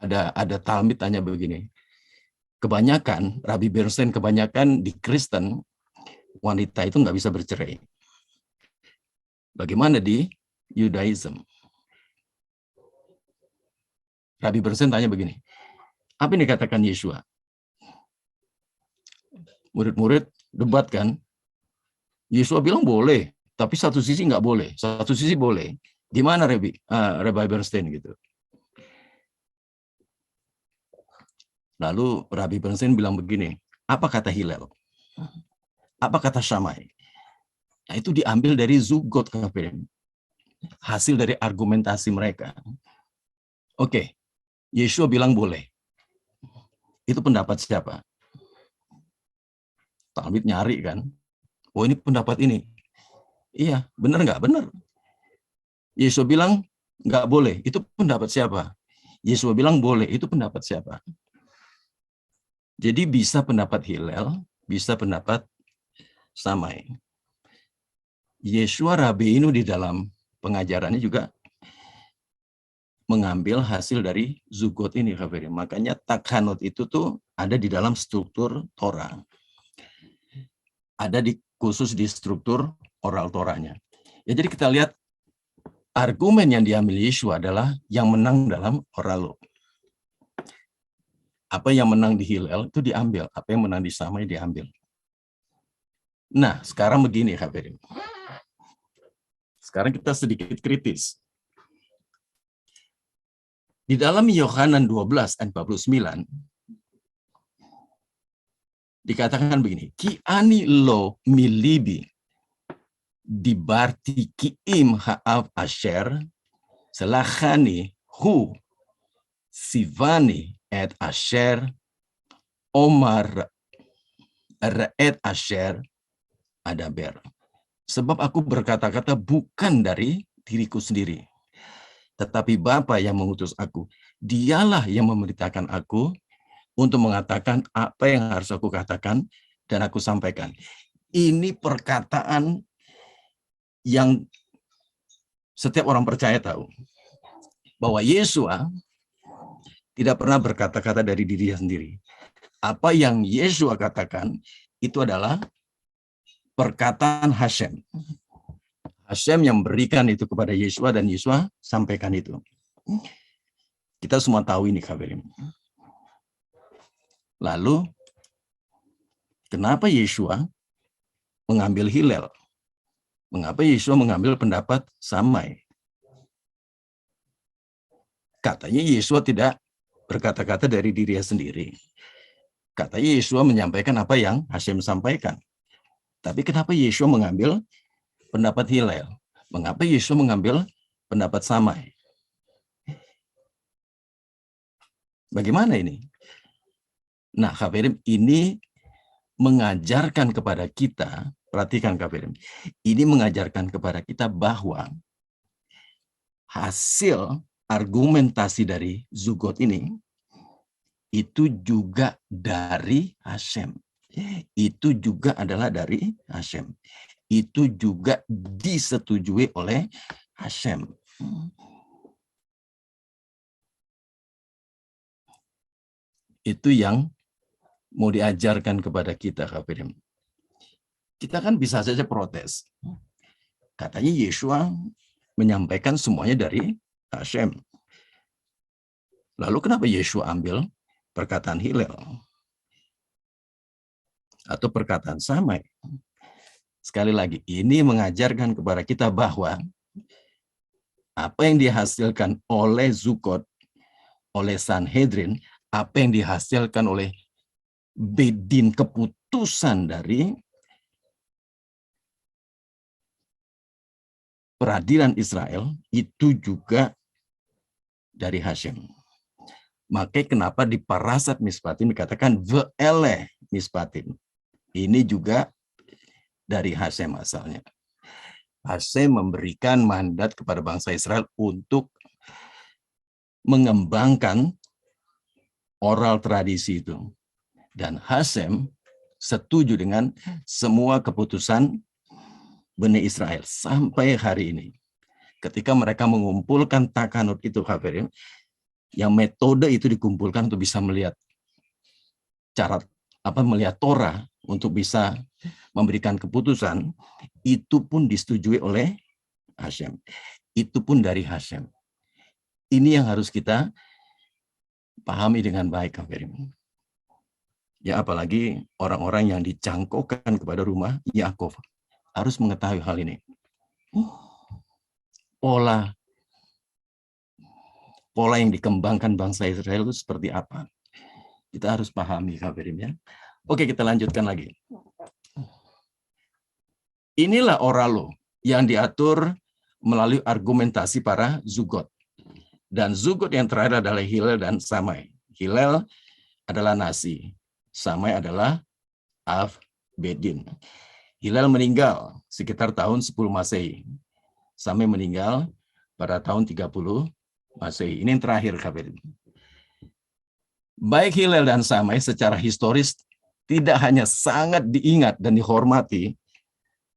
Ada Talmid tanya begini. Kebanyakan Rabi Bernstein, kebanyakan di Kristen wanita itu nggak bisa bercerai. Bagaimana di Judaism? Rabi Bernstein tanya begini. Apa yang dikatakan Yesua? Murid-murid debat kan? Yesua bilang boleh, tapi satu sisi nggak boleh, satu sisi boleh. Gimana Rabbi Bernstein gitu? Lalu Rabbi Bernstein bilang begini, apa kata Hillel? Apa kata Shammai? Nah, itu diambil dari Zugot, hasil dari argumentasi mereka. Oke, Yesua bilang boleh. Itu pendapat siapa? Talmid nyari kan? Oh, ini pendapat ini. Iya, benar nggak? Benar. Yesua bilang nggak boleh. Itu pendapat siapa? Yesua bilang boleh. Itu pendapat siapa? Jadi bisa pendapat Hillel, bisa pendapat Shammai. Yesua Rabbeinu di dalam pengajarannya juga mengambil hasil dari Zugot ini, Khabirin. Makanya Takhanot itu tuh ada di dalam struktur Torah. Ada khusus di struktur oral Torahnya. Ya, jadi kita lihat argumen yang diambil Yesua adalah yang menang dalam oral. Apa yang menang di Hillel itu diambil, apa yang menang di Shammai diambil. Nah, sekarang begini, Khabirin. Sekarang kita sedikit kritis. Di dalam Yohanan 12 ayat 49 dikatakan begini, ki ani lo milibi dibarti kiim ha'av asher selachani hu sivani et asher omar et asher adaber. Sebab aku berkata-kata bukan dari diriku sendiri, tetapi Bapa yang mengutus aku. Dialah yang memerintahkan aku untuk mengatakan apa yang harus aku katakan dan aku sampaikan. Ini perkataan yang setiap orang percaya tahu. Bahwa Yesua tidak pernah berkata-kata dari dirinya sendiri. Apa yang Yesua katakan itu adalah perkataan Hashem. Hashem yang memberikan itu kepada Yesua dan Yesua sampaikan itu. Kita semua tahu ini, Khabirim. Lalu, kenapa Yesua mengambil Hillel? Mengapa Yesua mengambil pendapat Shammai? Katanya Yesua tidak berkata-kata dari dirinya sendiri. Katanya Yesua menyampaikan apa yang Hashem sampaikan. Tapi kenapa Yesua mengambil pendapat Hillel? Mengapa Yesua mengambil pendapat Shammai? Bagaimana ini? Nah, Khabirim, ini mengajarkan kepada kita, perhatikan Khabirim, ini mengajarkan kepada kita bahwa hasil argumentasi dari Zugot ini itu juga dari Hashem. Itu juga adalah dari Hashem. Itu juga disetujui oleh Hashem. Itu yang mau diajarkan kepada kita, Khabirim. Kita kan bisa saja protes. Katanya Yesua menyampaikan semuanya dari Hashem. Lalu kenapa Yesua ambil perkataan Hillel? Atau perkataan Shammai? Sekali lagi, ini mengajarkan kepada kita bahwa apa yang dihasilkan oleh Zugot, oleh Sanhedrin, apa yang dihasilkan oleh Bedin, keputusan dari peradilan Israel, itu juga dari Hashem. Makanya kenapa di Parasat Mispatim dikatakan ve'eleh Mispatim. Ini juga dari Hashem asalnya. Hashem memberikan mandat kepada bangsa Israel untuk mengembangkan oral tradisi itu. Dan Hasem setuju dengan semua keputusan Bani Israel sampai hari ini. Ketika mereka mengumpulkan takanut itu, Hafirin, yang metode itu dikumpulkan untuk bisa melihat cara melihat Torah untuk bisa memberikan keputusan, itu pun disetujui oleh Hasem. Itu pun dari Hasem. Ini yang harus kita pahami dengan baik, Hafirin. Ya, apalagi orang-orang yang dicangkokkan kepada rumah Yakov harus mengetahui hal ini. Pola yang dikembangkan bangsa Israel itu seperti apa? Kita harus pahami, Hafirin, ya. Oke, kita lanjutkan lagi. Inilah oralo yang diatur melalui argumentasi para zugot. Dan zugot yang terakhir adalah Hillel dan Samai. Hillel adalah Nasi, Samai adalah Av-Bedin. Hillel meninggal sekitar tahun 10 Masehi. Samai meninggal pada tahun 30 Masehi. Ini yang terakhir, Hafirin. Baik Hillel dan Samai secara historis tidak hanya sangat diingat dan dihormati,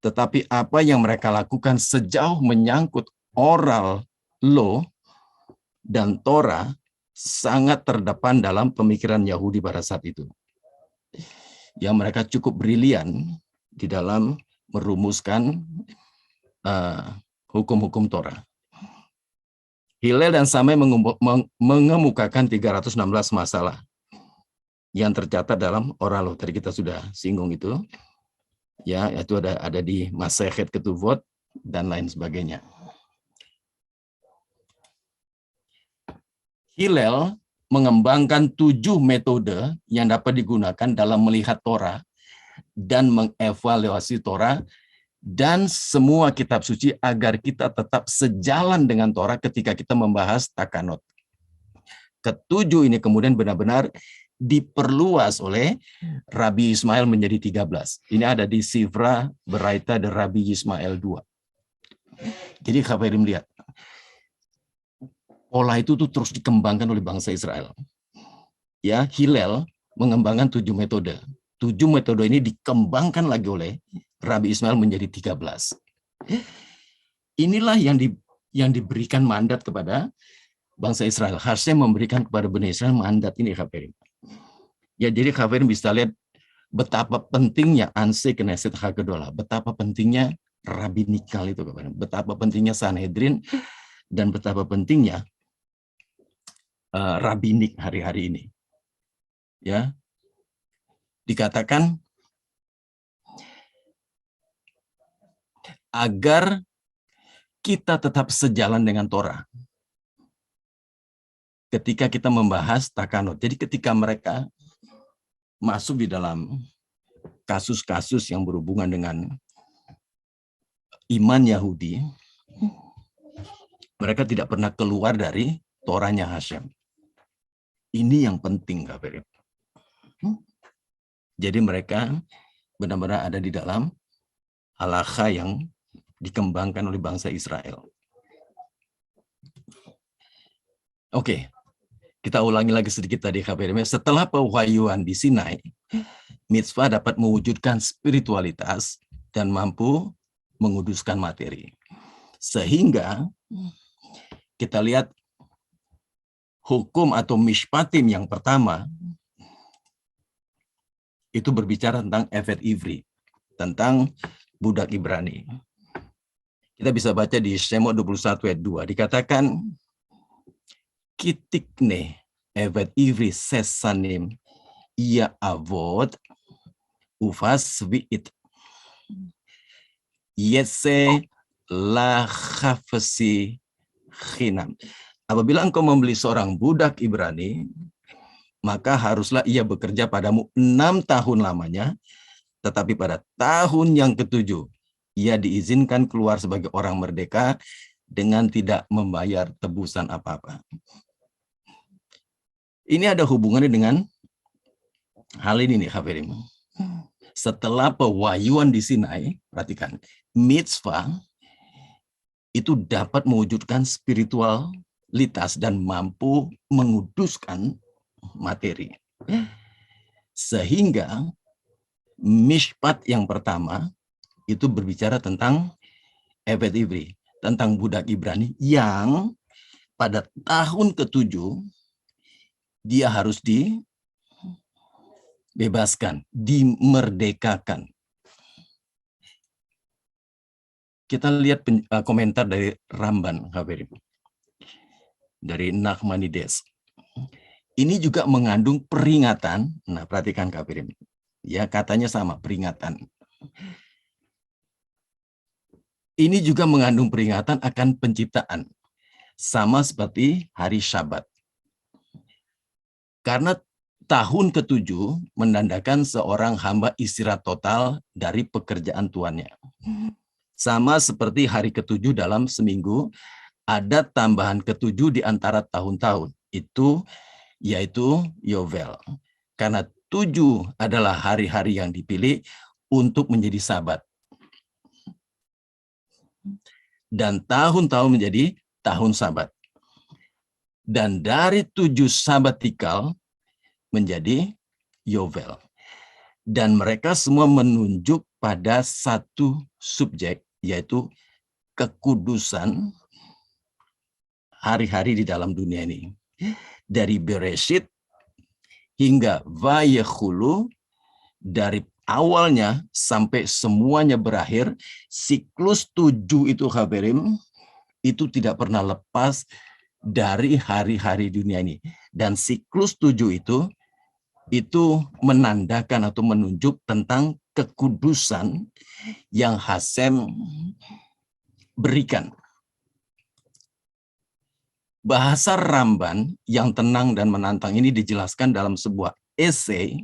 tetapi apa yang mereka lakukan sejauh menyangkut oral law dan Torah sangat terdepan dalam pemikiran Yahudi pada saat itu. Yang mereka cukup brilian di dalam merumuskan hukum-hukum Torah. Hillel dan Samai mengemukakan 316 masalah yang tercatat dalam oral law. Tadi kita sudah singgung itu. Ya, itu ada di Masechet Ketuvot dan lain sebagainya. Hillel mengembangkan 7 metode yang dapat digunakan dalam melihat Torah dan mengevaluasi Torah dan semua kitab suci agar kita tetap sejalan dengan Torah ketika kita membahas takanot. Ketujuh ini kemudian benar-benar diperluas oleh Rabbi Ismail menjadi 13. Ini ada di Sifra Beraita de Rabbi Ismail 2. Jadi Hafirin lihat, pola itu tuh terus dikembangkan oleh bangsa Israel. Ya, Hillel mengembangkan 7 metode. 7 metode ini dikembangkan lagi oleh Rabbi Ismail menjadi 13. Inilah yang diberikan mandat kepada bangsa Israel. Hasem memberikan kepada Bani Israel mandat ini, Hafirin. Ya, jadi Hafirin bisa lihat betapa pentingnya Anse Knesset Hagedolah, betapa pentingnya Rabbinikal itu, betapa pentingnya Sanhedrin, dan betapa pentingnya Rabbinik hari-hari ini. Ya, dikatakan agar kita tetap sejalan dengan Torah ketika kita membahas takanot. Jadi ketika mereka masuk di dalam kasus-kasus yang berhubungan dengan iman Yahudi, mereka tidak pernah keluar dari Torahnya Hasem. Ini yang penting, Hafirin. Jadi mereka benar-benar ada di dalam halakha yang dikembangkan oleh bangsa Israel. Oke, kita ulangi lagi sedikit tadi, Hafirin. Setelah pewahyuan di Sinai, mitzvah dapat mewujudkan spiritualitas dan mampu menguduskan materi. Sehingga kita lihat hukum atau mishpatim yang pertama itu berbicara tentang Evet Ivri, tentang budak Ibrani. Kita bisa baca di Shemot 21 ayat 2, dikatakan kitikne Evet Ivri sesanim ia avod ufas viit yese la khafsi khinam. Apabila engkau membeli seorang budak Ibrani, maka haruslah ia bekerja padamu 6 tahun lamanya, tetapi pada tahun yang ke-7, ia diizinkan keluar sebagai orang merdeka dengan tidak membayar tebusan apa-apa. Ini ada hubungannya dengan hal ini nih, Hafirin. Setelah pewahyuan di Sinai, perhatikan, mitzvah itu dapat mewujudkan spiritualitas dan mampu menguduskan materi. Sehingga mishpat yang pertama itu berbicara tentang Eved Ivri, tentang budak Ibrani yang pada tahun ke-7 dia harus dibebaskan, dimerdekakan. Kita lihat komentar dari Ramban, Hafirim, dari Nachmanides. Ini juga mengandung peringatan. Nah, perhatikan Hafirim. Ya, katanya sama, peringatan. Ini juga mengandung peringatan akan penciptaan. Sama seperti hari Syabat. Karena tahun ke-7 menandakan seorang hamba istirahat total dari pekerjaan tuannya. Sama seperti hari ke-7 dalam seminggu, ada tambahan ke-7 di antara tahun-tahun. Itu yaitu Yovel. Karena 7 adalah hari-hari yang dipilih untuk menjadi Sabat. Dan tahun-tahun menjadi tahun Sabat. Dan dari 7 sabatikal menjadi Yovel. Dan mereka semua menunjuk pada satu subjek, yaitu kekudusan hari-hari di dalam dunia ini. Dari Bereshit hingga Vayechulu, dari awalnya sampai semuanya berakhir, siklus 7 itu Haberim, itu tidak pernah lepas dari hari-hari dunia ini. Dan siklus 7 itu menandakan atau menunjuk tentang kekudusan yang Hasem berikan. Bahasa Ramban yang tenang dan menantang ini dijelaskan dalam sebuah esai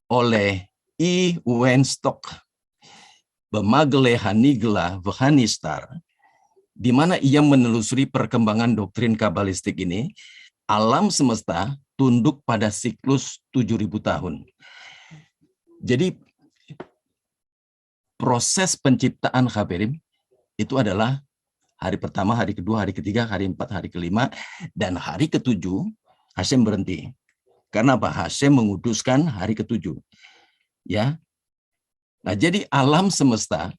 oleh E. Weinstock, Bemagle Hanigla Vhanistar, di mana ia menelusuri perkembangan doktrin kabalistik ini. Alam semesta tunduk pada siklus 7.000 tahun. Jadi proses penciptaan Haberim itu adalah hari pertama, hari kedua, hari ketiga, hari empat, hari kelima, dan hari ke-7 Hashem berhenti. Karena apa? Hashem menguduskan hari ke-7. Ya. Nah, jadi alam semesta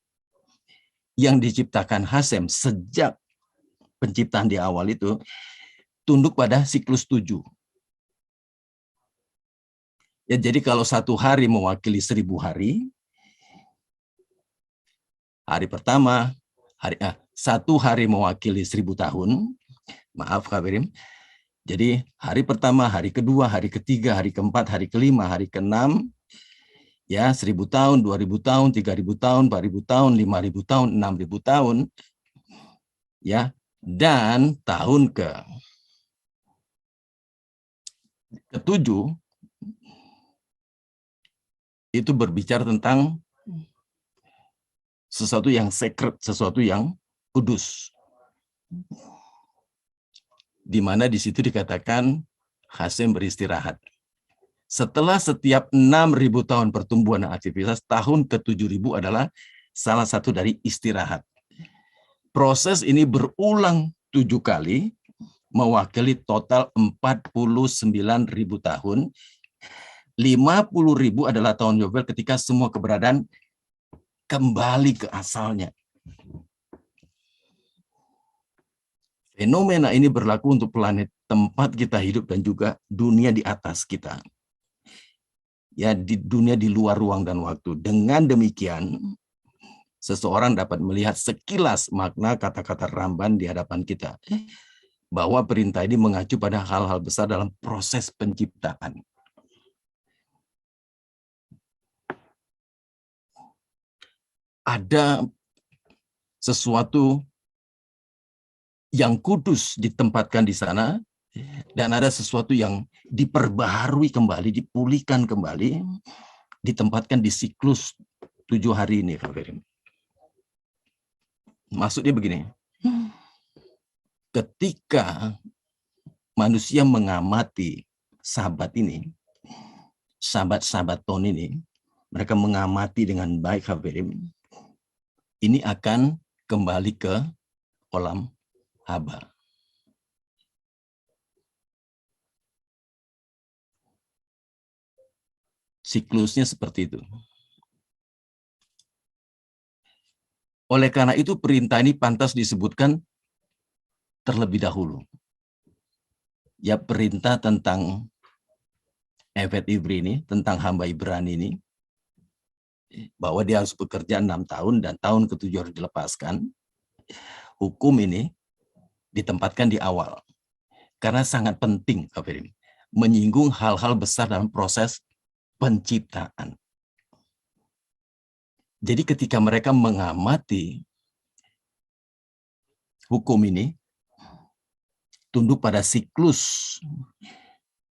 yang diciptakan Hashem sejak penciptaan di awal itu tunduk pada siklus 7. Ya, jadi kalau satu hari mewakili 1000 hari, hari pertama, satu hari mewakili 1000 tahun, maaf Kabirim. Jadi hari pertama, hari kedua, hari ketiga, hari keempat, hari kelima, hari keenam, ya 1000 tahun, 2000 tahun, 3000 tahun, 4000 tahun, 5000 tahun, 6000 tahun, ya, dan tahun ke-7 itu berbicara tentang sesuatu yang sacred, sesuatu yang kudus. Di mana di situ dikatakan Hashem beristirahat. Setelah setiap 6.000 tahun pertumbuhan dan aktivitas, tahun ke-7.000 adalah salah satu dari istirahat. Proses ini berulang 7 kali, mewakili total 49.000 tahun. 50.000 adalah tahun Yobel ketika semua keberadaan kembali ke asalnya. Fenomena ini berlaku untuk planet tempat kita hidup dan juga dunia di atas kita. Ya, di dunia di luar ruang dan waktu. Dengan demikian, seseorang dapat melihat sekilas makna kata-kata Ramban di hadapan kita. Bahwa perintah ini mengacu pada hal-hal besar dalam proses penciptaan. Ada sesuatu yang kudus ditempatkan di sana, dan ada sesuatu yang diperbaharui kembali, dipulihkan kembali, ditempatkan di siklus 7 hari ini. Maksudnya begini, ketika manusia mengamati sahabat ini, sahabat-sahabaton ini, mereka mengamati dengan baik Hafirim, ini akan kembali ke olam haba. Siklusnya seperti itu. Oleh karena itu perintah ini pantas disebutkan terlebih dahulu. Ya, perintah tentang Eved Ivri ini, tentang hamba Ibrani ini, bahwa dia harus bekerja 6 tahun dan tahun ke-7 harus dilepaskan. Hukum ini ditempatkan di awal. Karena sangat penting, Kafirin, menyinggung hal-hal besar dalam proses penciptaan. Jadi ketika mereka mengamati hukum ini, tunduk pada siklus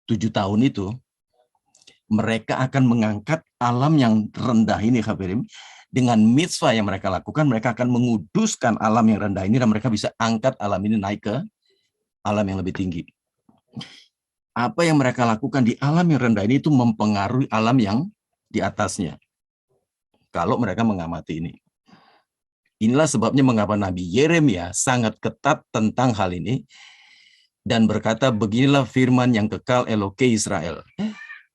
7 tahun itu, mereka akan mengangkat alam yang rendah ini, Kafirin, dengan mitzvah yang mereka lakukan, mereka akan menguduskan alam yang rendah ini, dan mereka bisa angkat alam ini naik ke alam yang lebih tinggi. Apa yang mereka lakukan di alam yang rendah ini itu mempengaruhi alam yang di atasnya. Kalau mereka mengamati ini. Inilah sebabnya mengapa Nabi Yeremia sangat ketat tentang hal ini dan berkata, beginilah firman yang kekal Eloke Israel.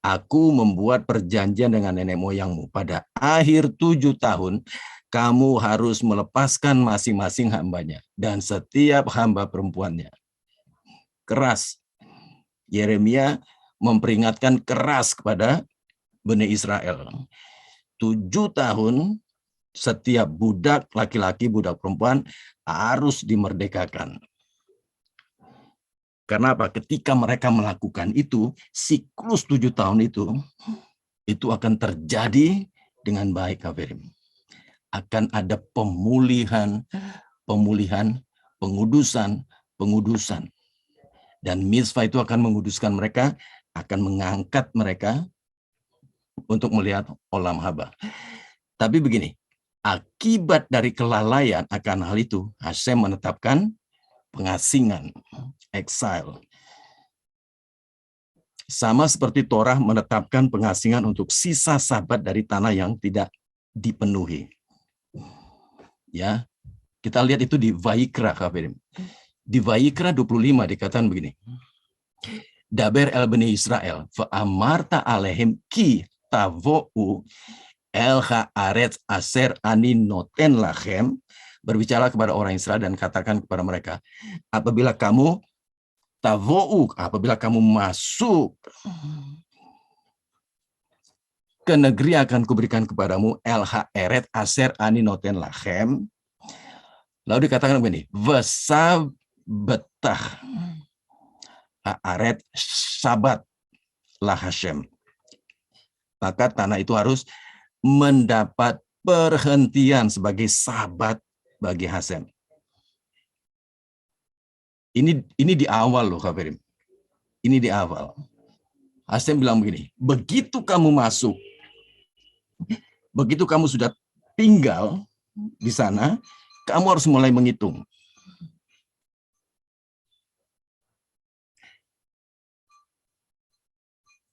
Aku membuat perjanjian dengan nenek moyangmu. Pada akhir 7 tahun, kamu harus melepaskan masing-masing hambanya dan setiap hamba perempuannya. Keras. Yeremia memperingatkan keras kepada Bani Israel. 7 tahun setiap budak laki-laki, budak perempuan harus dimerdekakan. Karena apa? Ketika mereka melakukan itu, siklus 7 tahun itu akan terjadi dengan baik, Kafirim. Akan ada pemulihan, pengudusan. Dan mitzvah itu akan menguduskan mereka, akan mengangkat mereka untuk melihat olam haba. Tapi begini, akibat dari kelalaian akan hal itu, Hashem menetapkan pengasingan, exile. Sama seperti Torah menetapkan pengasingan untuk sisa sabat dari tanah yang tidak dipenuhi. Ya, kita lihat itu di Vayikra, Kafirim. Di Vayikra 25 dikatakan begini. Daber el bani Israel, fa'amarta alehim ki tavo'u el ha'aretz aser ani noten lachem, berbicara kepada orang Israel dan katakan kepada mereka, apabila kamu tavo'u, apabila kamu masuk ke negeri akan kuberikan kepadamu, el ha'aret aser ani noten lachem, lalu dikatakan begini, vesab betah ha'aret sabat lah Hashem. Maka tanah itu harus mendapat perhentian sebagai sabat bagi Hashem. Ini di awal loh, Kafirim. Ini di awal. Hashem bilang begini, begitu kamu masuk, begitu kamu sudah tinggal di sana, kamu harus mulai menghitung.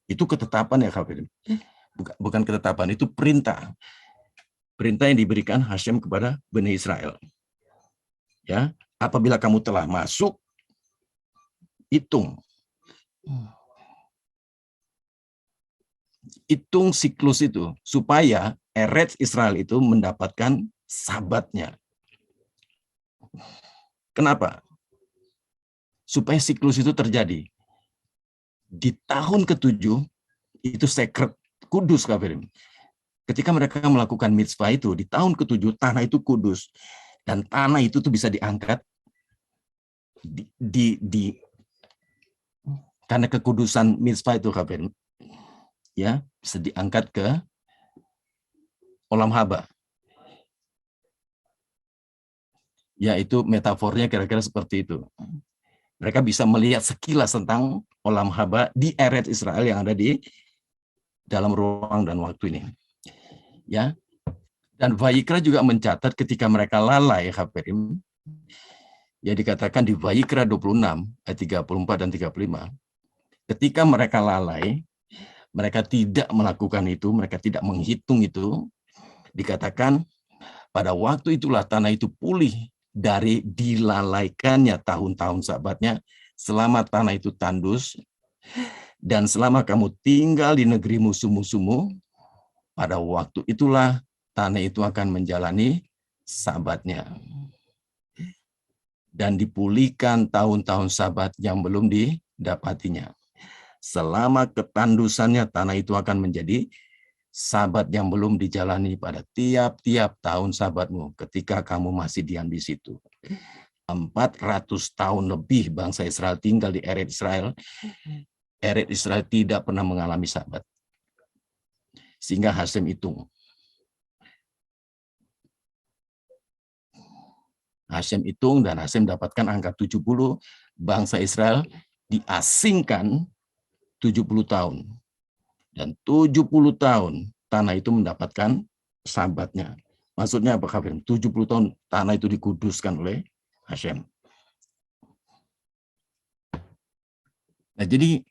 Itu ketetapan ya, Kafirim. Bukan ketetapan, itu perintah. Perintah yang diberikan Hashem kepada Bani Israel. Ya, apabila kamu telah masuk, hitung. Hitung siklus itu supaya Eretz Israel itu mendapatkan sabatnya. Kenapa? Supaya siklus itu terjadi. Di tahun ke-7 itu sacred, kudus, Kafirim. Ketika mereka melakukan mitzvah itu, di tahun ke-7 tanah itu kudus. Dan tanah itu tuh bisa diangkat karena kekudusan mitzvah itu, Kafirim. Ya, bisa diangkat ke olam haba. Ya, itu metafornya kira-kira seperti itu. Mereka bisa melihat sekilas tentang olam haba di Eretz Israel yang ada di dalam ruang dan waktu ini. Ya. Dan Vayikra juga mencatat ketika mereka lalai, Kafirim. Ya, dikatakan di Vayikra 26 ayat 34 dan 35. Ketika mereka lalai, mereka tidak melakukan itu, mereka tidak menghitung itu, dikatakan pada waktu itulah tanah itu pulih dari dilalaikannya tahun-tahun sabatnya, selama tanah itu tandus Dan selama kamu tinggal di negeri musuh-musuhmu, pada waktu itulah tanah itu akan menjalani sabatnya. Dan dipulihkan tahun-tahun sabat yang belum didapatinya. Selama ketandusannya, tanah itu akan menjadi sabat yang belum dijalani pada tiap-tiap tahun sabatmu ketika kamu masih diam di situ. 400 tahun lebih bangsa Israel tinggal di Eretz Israel. Eretz Israel tidak pernah mengalami sabat. Sehingga Hasem hitung. Hasem hitung dan Hasem dapatkan angka 70, bangsa Israel diasingkan 70 tahun. Dan 70 tahun tanah itu mendapatkan sabatnya. Maksudnya apa, Kafir? 70 tahun tanah itu dikuduskan oleh Hasem. Nah, jadi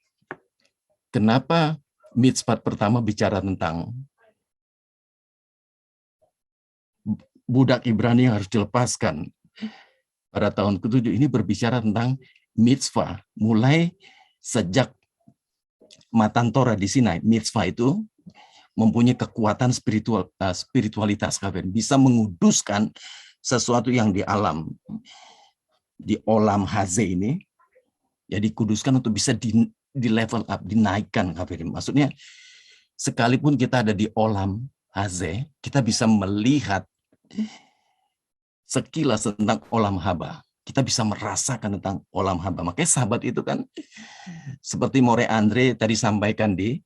kenapa Mitzpat pertama bicara tentang budak Ibrani yang harus dilepaskan pada tahun ke-7, ini berbicara tentang mitzvah. Mulai sejak Matan Torah di Sinai, mitzvah itu mempunyai kekuatan spiritualitas, bisa menguduskan sesuatu yang di alam, di olam haze ini, ya dikuduskan untuk bisa di level up, dinaikkan. Maksudnya sekalipun kita ada di olam haze, kita bisa melihat sekilas tentang olam haba. Kita bisa merasakan tentang olam haba. Makanya sahabat itu kan seperti More Andre tadi sampaikan di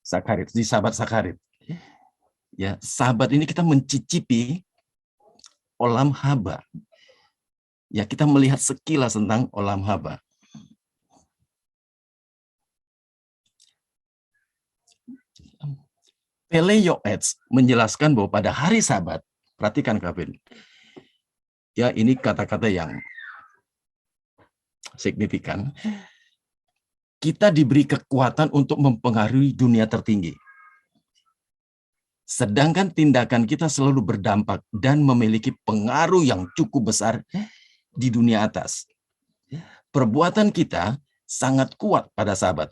Sakarit, di sahabat Sakarit. Ya, sahabat ini kita mencicipi olam haba. Ya, kita melihat sekilas tentang olam haba. Pele Yoetz menjelaskan bahwa pada hari Sabat, perhatikan Kevin. Ya, ini kata-kata yang signifikan. Kita diberi kekuatan untuk mempengaruhi dunia tertinggi. Sedangkan tindakan kita selalu berdampak dan memiliki pengaruh yang cukup besar di dunia atas. Perbuatan kita sangat kuat pada Sabat,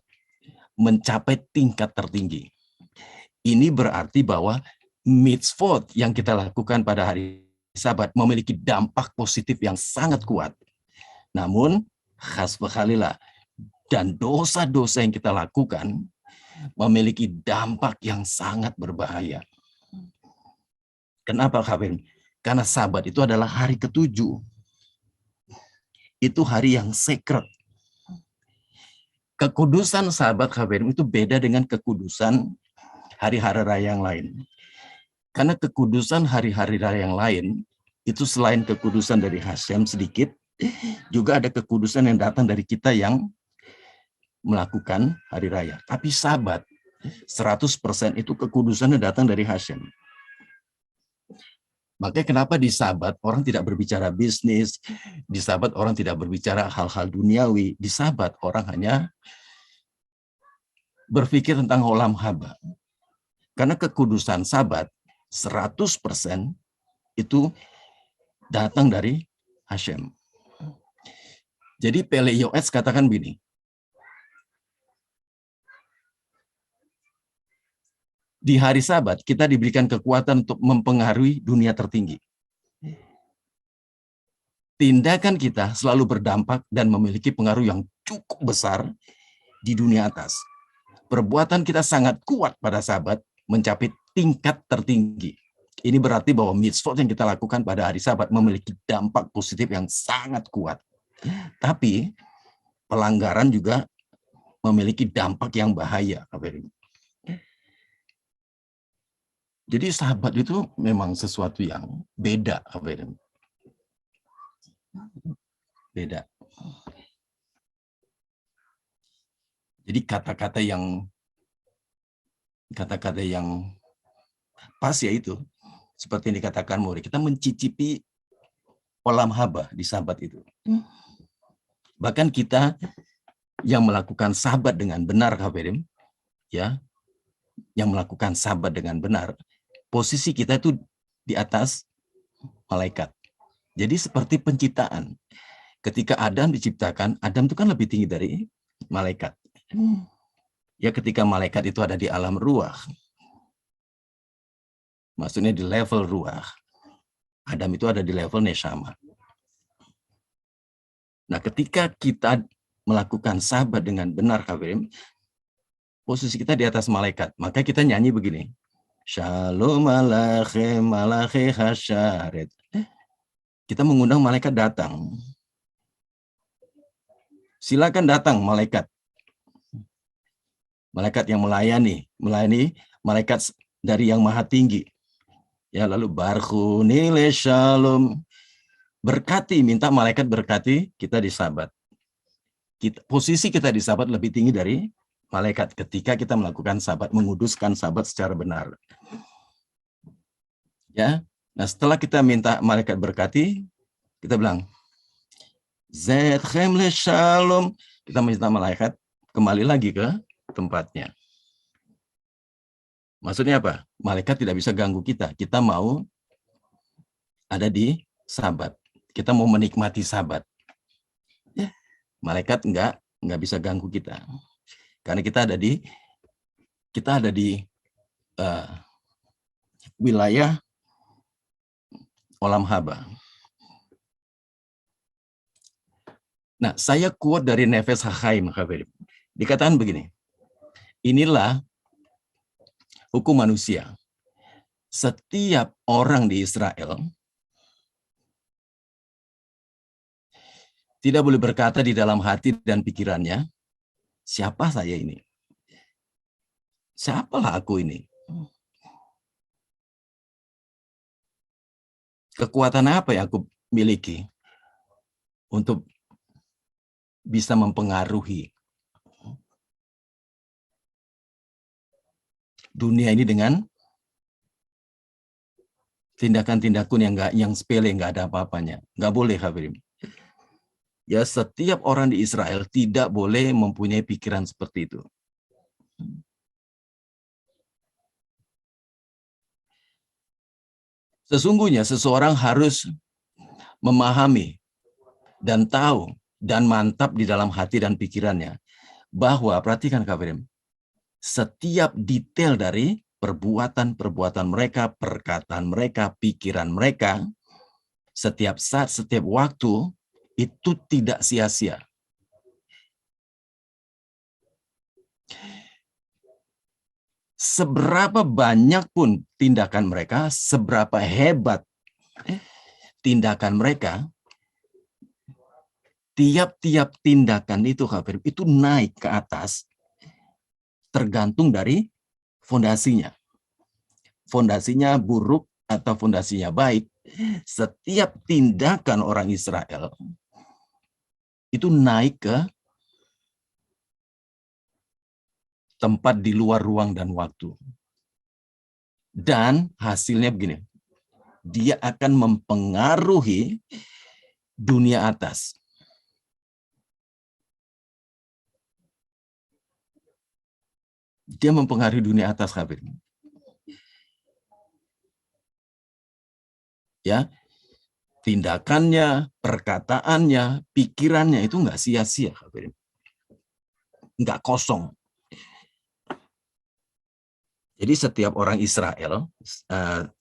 mencapai tingkat tertinggi. Ini berarti bahwa mitzvot yang kita lakukan pada hari Sabat memiliki dampak positif yang sangat kuat. Namun, khasbahalilah, dan dosa-dosa yang kita lakukan memiliki dampak yang sangat berbahaya. Kenapa, Kevin? Karena Sabat itu adalah hari ke-7. Itu hari yang sacred. Kekudusan Sabat, Kevin, itu beda dengan kekudusan hari-hari raya yang lain. Karena kekudusan hari-hari raya yang lain, itu selain kekudusan dari Hashem sedikit, juga ada kekudusan yang datang dari kita yang melakukan hari raya. Tapi Sabat, 100% itu kekudusannya datang dari Hashem. Makanya kenapa di Sabat orang tidak berbicara bisnis, di Sabat orang tidak berbicara hal-hal duniawi, di Sabat orang hanya berpikir tentang olam haba. Karena kekudusan Sabat 100% itu datang dari Hashem. Jadi Pele Yoetz katakan begini, di hari Sabat kita diberikan kekuatan untuk mempengaruhi dunia tertinggi. Tindakan kita selalu berdampak dan memiliki pengaruh yang cukup besar di dunia atas. Perbuatan kita sangat kuat pada Sabat mencapai tingkat tertinggi. Ini berarti bahwa mitzvot yang kita lakukan pada hari Sabat memiliki dampak positif yang sangat kuat. Tapi pelanggaran juga memiliki dampak yang bahaya. Jadi Sabat itu memang sesuatu yang beda. Beda. Jadi kata-kata yang pas ya itu, seperti yang dikatakan Muri, kita mencicipi olam haba di Sabat itu. Bahkan kita yang melakukan Sabat dengan benar, ya, yang melakukan Sabat dengan benar, posisi kita itu di atas malaikat. Jadi seperti penciptaan. Ketika Adam diciptakan, Adam itu kan lebih tinggi dari malaikat. Ya ketika malaikat itu ada di alam ruah, maksudnya di level ruah, Adam itu ada di level neshama. Nah ketika kita melakukan sahabat dengan benar, Kafirim, posisi kita di atas malaikat. Maka kita nyanyi begini. Shalom alaikum malaikai hasyaret. Kita mengundang malaikat datang. Silakan datang malaikat. Malaikat yang melayani malaikat dari yang maha tinggi. Ya lalu barkhunile shalom. Berkati, minta malaikat berkati, kita disabat. Posisi kita disabat lebih tinggi dari malaikat ketika kita melakukan sabat, menguduskan sabat secara benar. Ya, nah setelah kita minta malaikat berkati, kita bilang, Zedchem le shalom. Kita minta malaikat kembali lagi ke tempatnya. Maksudnya apa? Malaikat tidak bisa ganggu kita. Kita mau ada di sabat. Kita mau menikmati sabat. Ya, malaikat nggak bisa ganggu kita. Karena kita ada di wilayah olam haba. Nah, saya quote dari Nefesh HaChaim, dikatakan begini, inilah hukum manusia. Setiap orang di Israel tidak boleh berkata di dalam hati dan pikirannya, siapa saya ini? Siapalah aku ini? Kekuatan apa yang aku miliki untuk bisa mempengaruhi dunia ini dengan tindakan-tindakan yang sepele, nggak ada apa-apanya. Nggak boleh, Hafirim. Ya, setiap orang di Israel tidak boleh mempunyai pikiran seperti itu. Sesungguhnya seseorang harus memahami dan tahu dan mantap di dalam hati dan pikirannya bahwa, perhatikan Kafirim, setiap detail dari perbuatan-perbuatan mereka, perkataan mereka, pikiran mereka, setiap saat, setiap waktu, itu tidak sia-sia. Seberapa banyak pun tindakan mereka, seberapa hebat tindakan mereka, tiap-tiap tindakan itu, Kafirim, itu naik ke atas tergantung dari fondasinya. Fondasinya buruk atau fondasinya baik, setiap tindakan orang Israel itu naik ke tempat di luar ruang dan waktu. Dan hasilnya begini, dia akan mempengaruhi dunia atas. Dia mempengaruhi dunia atas, Habib. Ya, tindakannya, perkataannya, pikirannya itu nggak sia-sia, Habib. Nggak kosong. Jadi setiap orang Israel,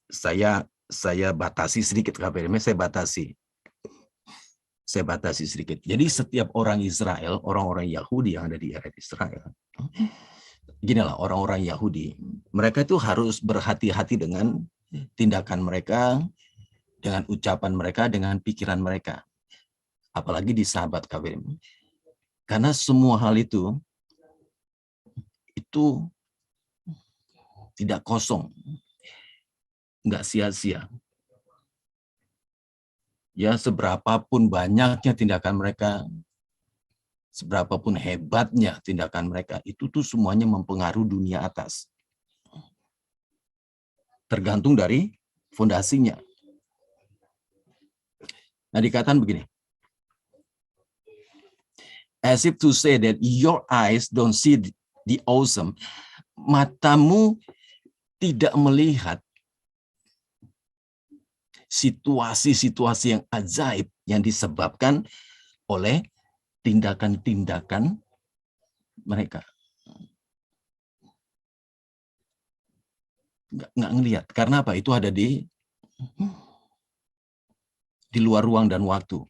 saya batasi sedikit, Habib. Saya batasi sedikit. Jadi setiap orang Israel, orang-orang Yahudi yang ada di area Israel, ginilah orang-orang Yahudi, mereka itu harus berhati-hati dengan tindakan mereka, dengan ucapan mereka, dengan pikiran mereka. Apalagi di sahabat Kafirim. Karena semua hal itu tidak kosong, nggak sia-sia. Ya, seberapapun banyaknya tindakan mereka, seberapapun hebatnya tindakan mereka, itu tuh semuanya mempengaruhi dunia atas. Tergantung dari fondasinya. Nah, dikatakan begini. As if to say that your eyes don't see the awesome. Matamu tidak melihat situasi-situasi yang ajaib yang disebabkan oleh tindakan-tindakan mereka. Nggak ngelihat. Karena apa? Itu ada di luar ruang dan waktu.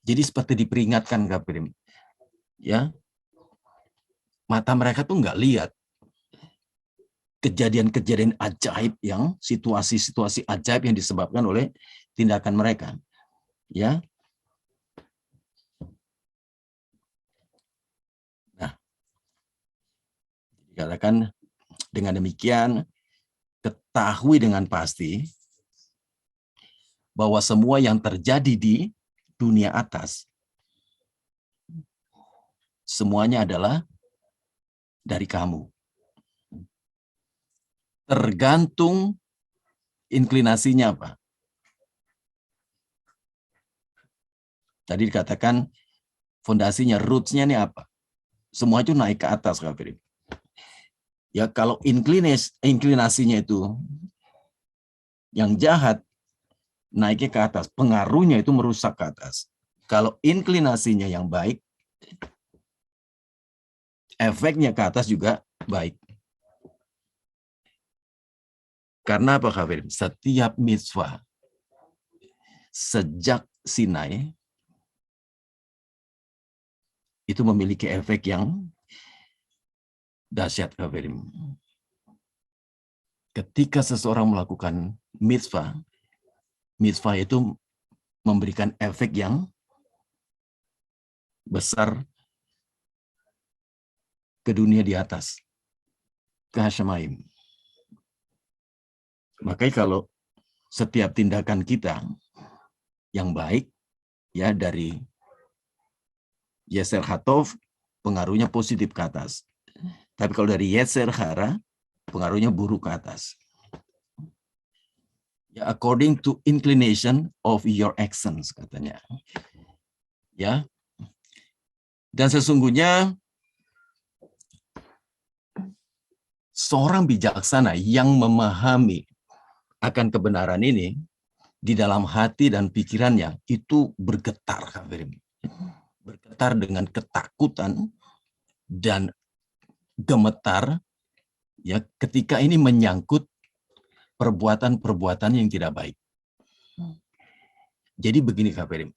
Jadi seperti diperingatkan, Kaprim. Ya, mata mereka tuh nggak lihat kejadian-kejadian ajaib, yang situasi-situasi ajaib yang disebabkan oleh tindakan mereka. Ya. Nah, dikatakan dengan demikian, ketahui dengan pasti bahwa semua yang terjadi di dunia atas semuanya adalah dari kamu. Tergantung inklinasinya apa. Tadi dikatakan fondasinya, roots-nya ini apa? Semua itu naik ke atas, Kak Firip. Ya, kalau inklinasinya itu yang jahat, naiknya ke atas. Pengaruhnya itu merusak ke atas. Kalau inklinasinya yang baik, efeknya ke atas juga baik. Karena apa, Kak Firip? Setiap mitzvah sejak Sinai itu memiliki efek yang dahsyat, Kak Firip. Ketika seseorang melakukan mitzvah, mitzvah itu memberikan efek yang besar ke dunia di atas, ke Hashamayim. Makanya kalau setiap tindakan kita yang baik, ya, dari Yeser Hatov, pengaruhnya positif ke atas. Tapi kalau dari Yeser Hara, pengaruhnya buruk ke atas. Ya, according to inclination of your actions, katanya. Ya. Dan sesungguhnya seorang bijaksana yang memahami akan kebenaran ini di dalam hati dan pikirannya itu bergetar, bergetar dengan ketakutan dan gemetar, ya, ketika ini menyangkut perbuatan-perbuatan yang tidak baik. Jadi begini, Kak Perim.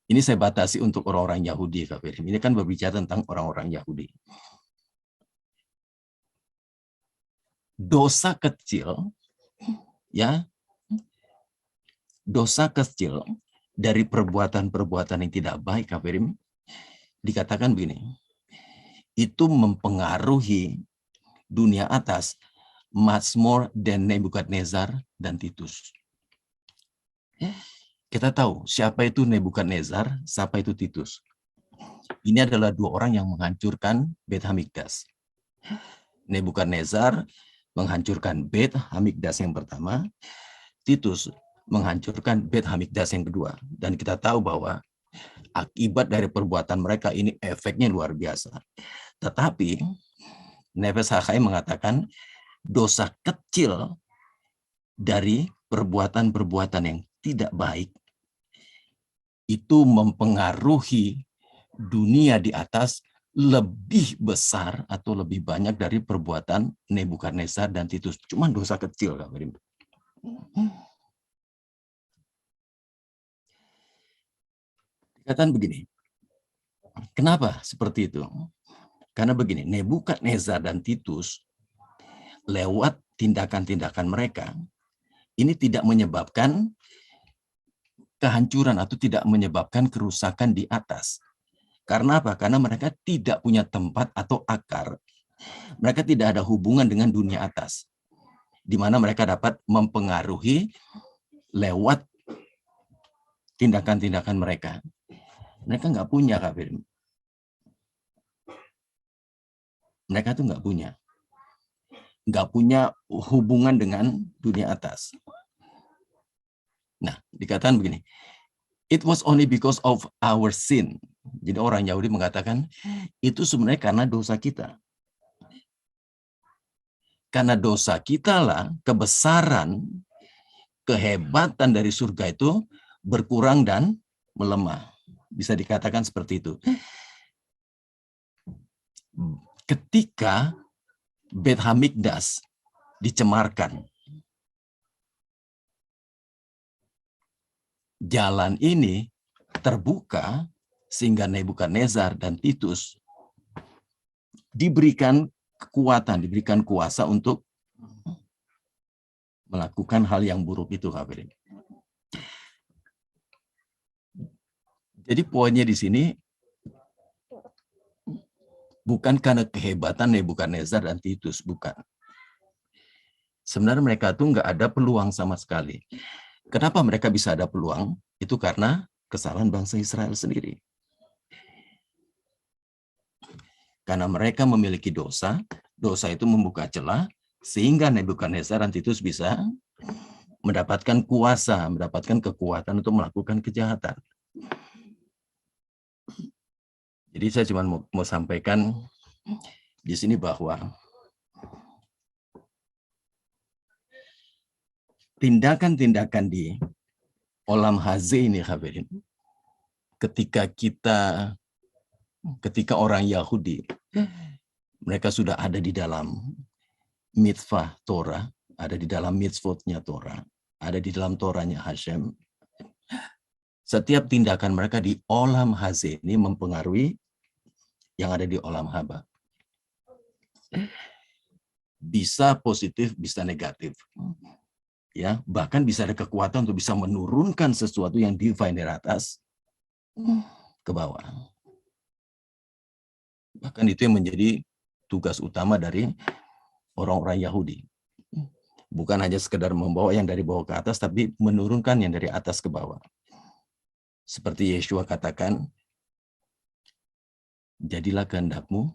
Ini saya batasi untuk orang-orang Yahudi, Kak Perim. Ini kan berbicara tentang orang-orang Yahudi. Dosa kecil, ya, dosa kecil dari perbuatan-perbuatan yang tidak baik, Kak Perim, dikatakan begini, itu mempengaruhi dunia atas much more than Nebukadnezar dan Titus. Kita tahu siapa itu Nebukadnezar, siapa itu Titus. Ini adalah dua orang yang menghancurkan Beit Hamikdas. Nebukadnezar menghancurkan Beit Hamikdas yang pertama, Titus menghancurkan Beit Hamikdas yang kedua. Dan kita tahu bahwa akibat dari perbuatan mereka ini efeknya luar biasa. Tetapi Nefesh HaChaim mengatakan dosa kecil dari perbuatan-perbuatan yang tidak baik itu mempengaruhi dunia di atas lebih besar atau lebih banyak dari perbuatan Nebukadnezar dan Titus. Cuma dosa kecil, Kak Brim. Dikatakan begini, kenapa seperti itu? Karena begini, Nebukadnezar dan Titus lewat tindakan-tindakan mereka ini tidak menyebabkan kehancuran atau tidak menyebabkan kerusakan di atas. Karena apa? Karena mereka tidak punya tempat atau akar. Mereka tidak ada hubungan dengan dunia atas, di mana mereka dapat mempengaruhi lewat tindakan-tindakan mereka. Mereka nggak punya, Kak Firman. Mereka tuh nggak punya hubungan dengan dunia atas. Nah, dikatakan begini, it was only because of our sin. Jadi orang Yahudi mengatakan, itu sebenarnya karena dosa kita. Karena dosa kita lah kebesaran kehebatan dari surga itu berkurang dan melemah. Bisa dikatakan seperti itu. Ketika Beit Hamikdas dicemarkan, jalan ini terbuka sehingga Nebukadnezar dan Titus diberikan kekuatan, diberikan kuasa untuk melakukan hal yang buruk itu, hadirin. Jadi poinnya di sini bukan karena kehebatan Nebukadnezar dan Titus, bukan. Sebenarnya mereka tuh nggak ada peluang sama sekali. Kenapa mereka bisa ada peluang? Itu karena kesalahan bangsa Israel sendiri. Karena mereka memiliki dosa, dosa itu membuka celah, sehingga Nebukadnezar dan Titus bisa mendapatkan kuasa, mendapatkan kekuatan untuk melakukan kejahatan. Jadi saya cuma mau sampaikan di sini bahwa tindakan-tindakan di Olam Hazeh ini, hadirin, ketika orang Yahudi, mereka sudah ada di dalam mitzvah Torah, ada di dalam mitzvotnya Torah, ada di dalam Torahnya Hashem. Setiap tindakan mereka di Olam Hazeh ini mempengaruhi yang ada di Olam Haba. Bisa positif, bisa negatif. Ya, bahkan bisa ada kekuatan untuk bisa menurunkan sesuatu yang divine dari atas ke bawah. Bahkan itu yang menjadi tugas utama dari orang-orang Yahudi. Bukan hanya sekedar membawa yang dari bawah ke atas, tapi menurunkan yang dari atas ke bawah. Seperti Yeshua katakan, jadilah kehendakmu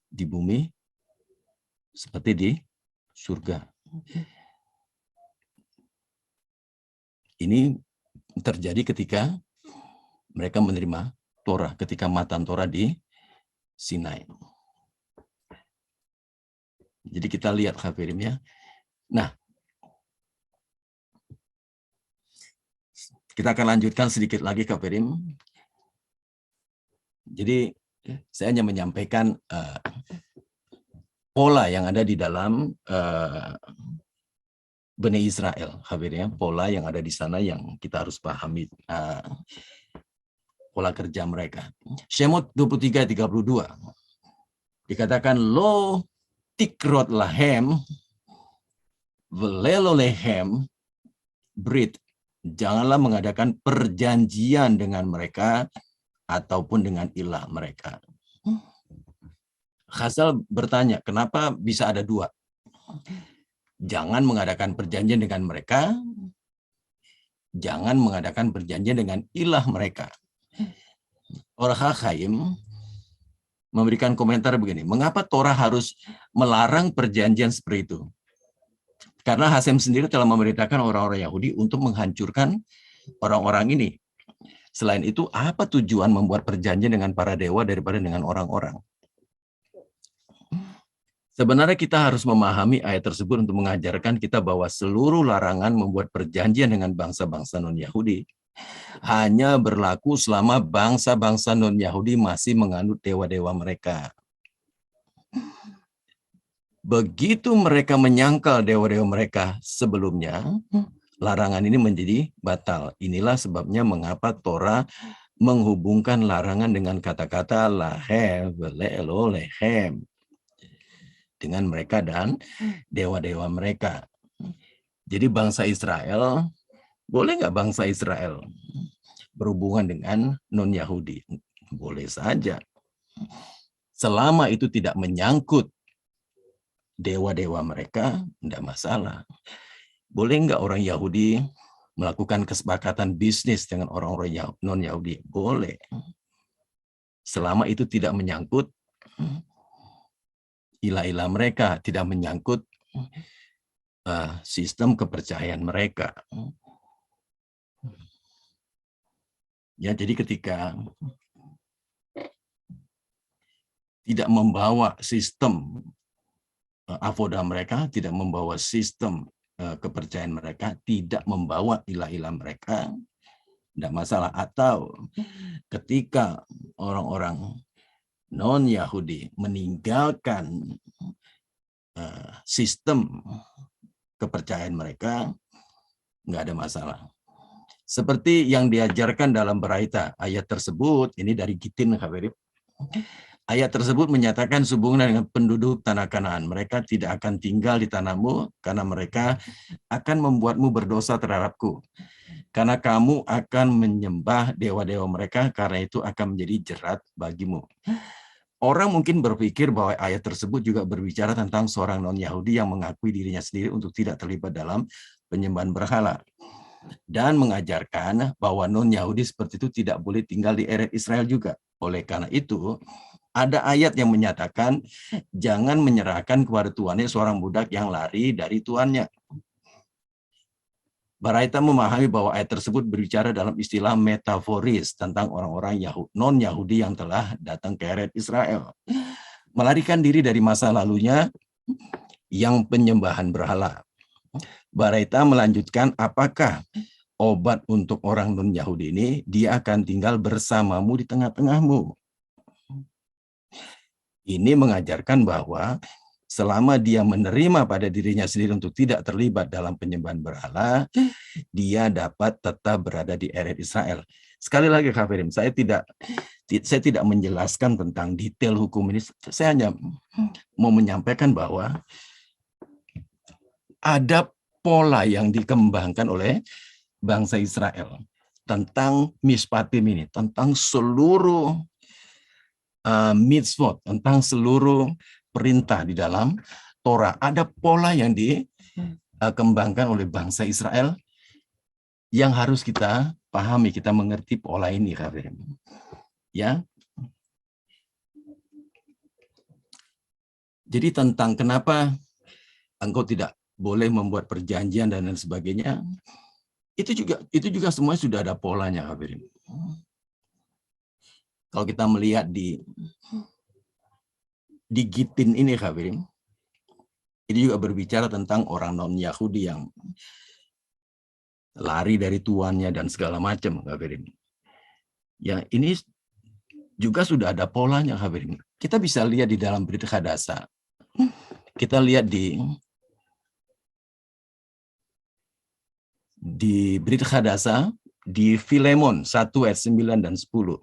di bumi seperti di surga. Ini terjadi ketika mereka menerima Torah, ketika matan Torah di Sinai. Jadi kita lihat hadirin ya. Nah, kita akan lanjutkan sedikit lagi hadirin. Jadi saya hanya menyampaikan pola yang ada di dalam Bani Israel, hadirin ya, pola yang ada di sana yang kita harus pahami pola kerja mereka. Shemot 23:32 dikatakan lo tikrot lahem velelo lehem brit, janganlah mengadakan perjanjian dengan mereka ataupun dengan ilah mereka. Khazal bertanya, kenapa bisa ada dua? Jangan mengadakan perjanjian dengan mereka, jangan mengadakan perjanjian dengan ilah mereka. Orang Hakhaim memberikan komentar begini, mengapa Torah harus melarang perjanjian seperti itu? Karena Hasem sendiri telah memerintahkan orang-orang Yahudi untuk menghancurkan orang-orang ini. Selain itu, apa tujuan membuat perjanjian dengan para dewa daripada dengan orang-orang? Sebenarnya kita harus memahami ayat tersebut untuk mengajarkan kita bahwa seluruh larangan membuat perjanjian dengan bangsa-bangsa non-Yahudi hanya berlaku selama bangsa-bangsa non-Yahudi masih menganut dewa-dewa mereka. Begitu mereka menyangkal dewa-dewa mereka sebelumnya, larangan ini menjadi batal. Inilah sebabnya mengapa Torah menghubungkan larangan dengan kata-kata lahem, velelo, lehem. Dengan mereka dan dewa-dewa mereka. Jadi bangsa Israel, boleh nggak bangsa Israel berhubungan dengan non-Yahudi? Boleh saja. Selama itu tidak menyangkut dewa-dewa mereka, tidak masalah. Boleh nggak orang Yahudi melakukan kesepakatan bisnis dengan orang-orang non-Yahudi? Boleh. Selama itu tidak menyangkut ilah-ilah mereka, tidak menyangkut sistem kepercayaan mereka. Ya, jadi ketika tidak membawa sistem avoda mereka, tidak membawa sistem kepercayaan mereka, tidak membawa ilah-ilah mereka, tidak masalah. Atau ketika orang-orang non-Yahudi meninggalkan sistem kepercayaan mereka, nggak ada masalah. Seperti yang diajarkan dalam Baraita, ayat tersebut, ini dari Gitin, Habaib. Ayat tersebut menyatakan sehubungan dengan penduduk tanah Kanaan. Mereka tidak akan tinggal di tanahmu karena mereka akan membuatmu berdosa terhadapku. Karena kamu akan menyembah dewa-dewa mereka, karena itu akan menjadi jerat bagimu. Orang mungkin berpikir bahwa ayat tersebut juga berbicara tentang seorang non-Yahudi yang mengakui dirinya sendiri untuk tidak terlibat dalam penyembahan berhala. Dan mengajarkan bahwa non-Yahudi seperti itu tidak boleh tinggal di Eretz Israel juga. Oleh karena itu, ada ayat yang menyatakan jangan menyerahkan kepada tuannya seorang budak yang lari dari tuannya. Baraita memahami bahwa ayat tersebut berbicara dalam istilah metaforis tentang orang-orang non-Yahudi yang telah datang ke Eretz Israel, melarikan diri dari masa lalunya yang penyembahan berhala. Baraita melanjutkan, apakah obat untuk orang non-Yahudi ini? Dia akan tinggal bersamamu di tengah-tengahmu. Ini mengajarkan bahwa selama dia menerima pada dirinya sendiri untuk tidak terlibat dalam penyembahan berhala, dia dapat tetap berada di Eretz Israel. Sekali lagi, Kafirim, saya tidak menjelaskan tentang detail hukum ini. Saya hanya mau menyampaikan bahwa ada pola yang dikembangkan oleh bangsa Israel tentang mishpatim ini, tentang seluruh mitzvot, tentang seluruh perintah di dalam Torah. Ada pola yang dikembangkan oleh bangsa Israel yang harus kita pahami, kita mengerti pola ini, ya. Jadi tentang kenapa engkau tidak boleh membuat perjanjian dan lain sebagainya, itu juga semua sudah ada polanya, Kafirin. Kalau kita melihat di Gitin ini, Kafirin, ini juga berbicara tentang orang non-Yahudi yang lari dari tuannya dan segala macam, Kafirin. Ya, ini juga sudah ada polanya, Kafirin. Kita bisa lihat di dalam Brit Hadasa. Kita lihat di Brit Hadasa, di Filemon 1 ayat 9 dan 10.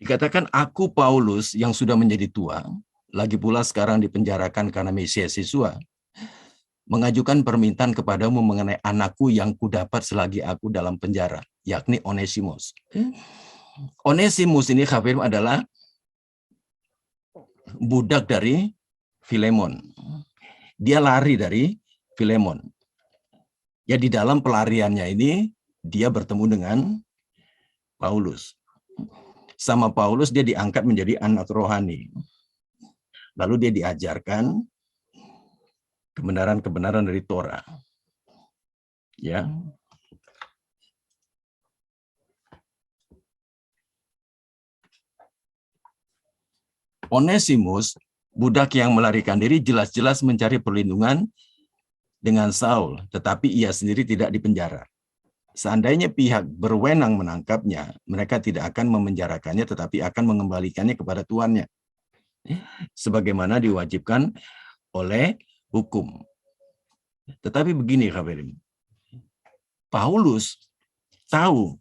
Dikatakan, aku Paulus yang sudah menjadi tua, lagi pula sekarang dipenjarakan karena Mesias Yesua, mengajukan permintaan kepadamu mengenai anakku yang kudapat selagi aku dalam penjara, yakni Onesimus. Onesimus ini, Kafirin, adalah budak dari Filemon. Dia lari dari Filemon. Ya, di dalam pelariannya ini, dia bertemu dengan Paulus. Sama Paulus dia diangkat menjadi anak rohani. Lalu dia diajarkan kebenaran-kebenaran dari Torah. Ya. Onesimus, budak yang melarikan diri, jelas-jelas mencari perlindungan dengan Saul, tetapi ia sendiri tidak dipenjara. Seandainya pihak berwenang menangkapnya, mereka tidak akan memenjarakannya, tetapi akan mengembalikannya kepada tuannya, sebagaimana diwajibkan oleh hukum. Tetapi begini, Kafirin, Paulus tahu